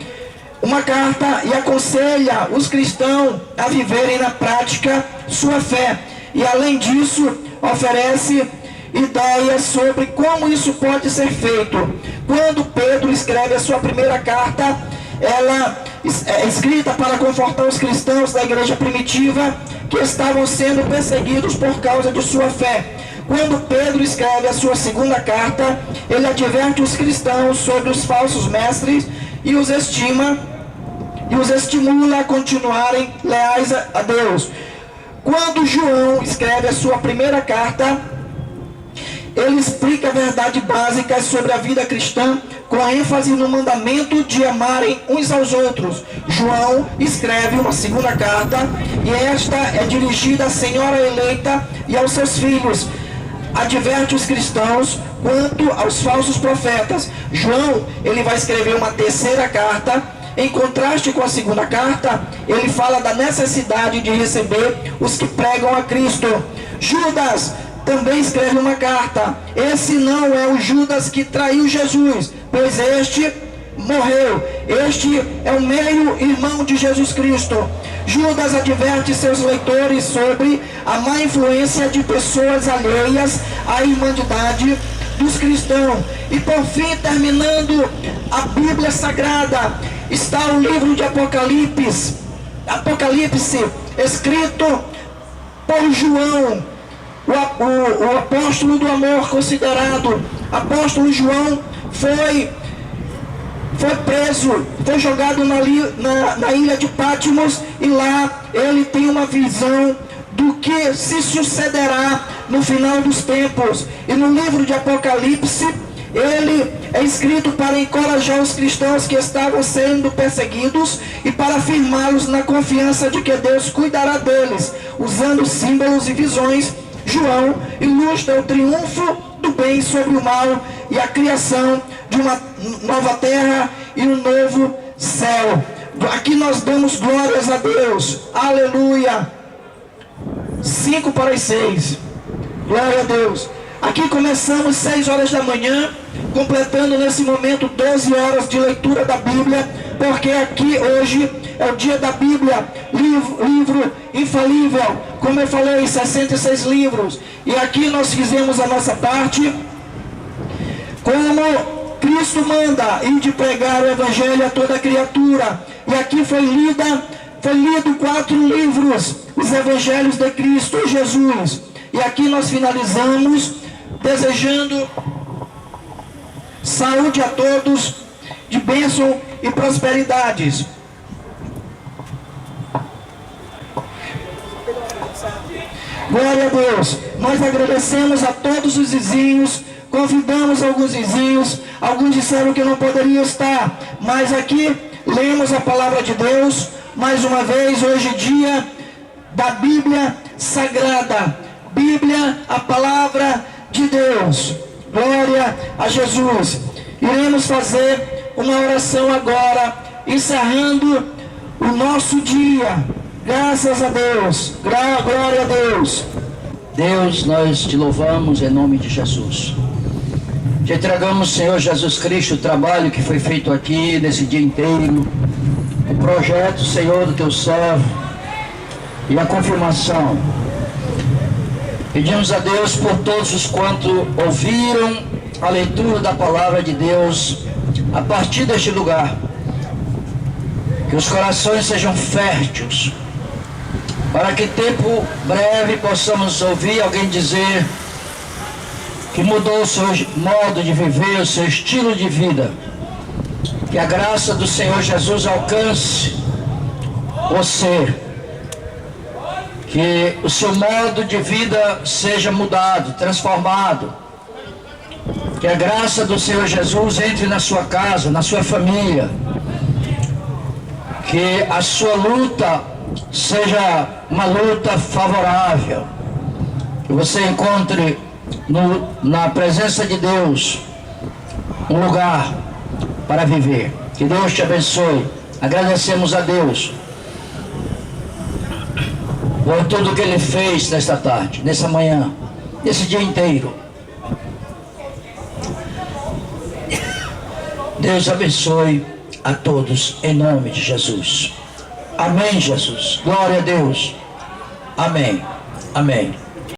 uma carta e aconselha os cristãos a viverem na prática sua fé. E além disso, oferece ideias sobre como isso pode ser feito. Quando Pedro escreve a sua primeira carta, ela é escrita para confortar os cristãos da igreja primitiva que estavam sendo perseguidos por causa de sua fé. Quando Pedro escreve a sua segunda carta, ele adverte os cristãos sobre os falsos mestres e os estimula a continuarem leais a Deus. Quando João escreve a sua primeira carta, ele explica verdades básicas sobre a vida cristã, com ênfase no mandamento de amarem uns aos outros. João escreve uma segunda carta, e esta é dirigida à senhora eleita e aos seus filhos. Adverte os cristãos quanto aos falsos profetas. João, ele vai escrever uma terceira carta. Em contraste com a segunda carta, ele fala da necessidade de receber os que pregam a Cristo. Judas também escreve uma carta. Esse não é o Judas que traiu Jesus, pois este morreu. Este é o meio-irmão de Jesus Cristo. Judas adverte seus leitores sobre a má influência de pessoas alheias à irmandade dos cristãos. E por fim, terminando a Bíblia Sagrada, está o livro de Apocalipse, escrito por João, o apóstolo do amor considerado. Apóstolo João foi preso, foi jogado na ilha de Patmos, e lá ele tem uma visão do que se sucederá no final dos tempos. E no livro de Apocalipse, ele é escrito para encorajar os cristãos que estavam sendo perseguidos e para afirmá-los na confiança de que Deus cuidará deles. Usando símbolos e visões, João ilustra o triunfo do bem sobre o mal e a criação de uma nova terra e um novo céu. Aqui nós damos glórias a Deus. Aleluia. 5:06. Glória a Deus. Aqui começamos 6 horas da manhã, completando nesse momento 12 horas de leitura da Bíblia, porque aqui hoje é o dia da Bíblia, livro infalível. Como eu falei, 66 livros. E aqui nós fizemos a nossa parte, como Cristo manda, ir de pregar o Evangelho a toda criatura. E aqui foi lido 4 livros, os Evangelhos de Cristo Jesus. E aqui nós finalizamos desejando saúde a todos, de bênção e prosperidades. Glória a Deus. Nós agradecemos a todos os vizinhos, convidamos alguns vizinhos, alguns disseram que não poderiam estar, mas aqui lemos a palavra de Deus, mais uma vez, hoje é dia da Bíblia Sagrada. Bíblia, a palavra de Deus. Glória a Jesus. Iremos fazer uma oração agora, encerrando o nosso dia. Graças a Deus. Glória a Deus. Deus, nós te louvamos em nome de Jesus. Te entregamos, Senhor Jesus Cristo, o trabalho que foi feito aqui nesse dia inteiro, o projeto, Senhor, do teu servo e a confirmação. Pedimos a Deus por todos os quanto ouviram a leitura da palavra de Deus a partir deste lugar. Que os corações sejam férteis, para que tempo breve possamos ouvir alguém dizer que mudou o seu modo de viver, o seu estilo de vida. Que a graça do Senhor Jesus alcance você. Que o seu modo de vida seja mudado, transformado. Que a graça do Senhor Jesus entre na sua casa, na sua família. Que a sua luta seja uma luta favorável. Que você encontre na presença de Deus um lugar para viver. Que Deus te abençoe. Agradecemos a Deus por tudo que Ele fez nesta tarde, nessa manhã, nesse dia inteiro. Deus abençoe a todos, em nome de Jesus. Amém, Jesus. Glória a Deus. Amém. Amém.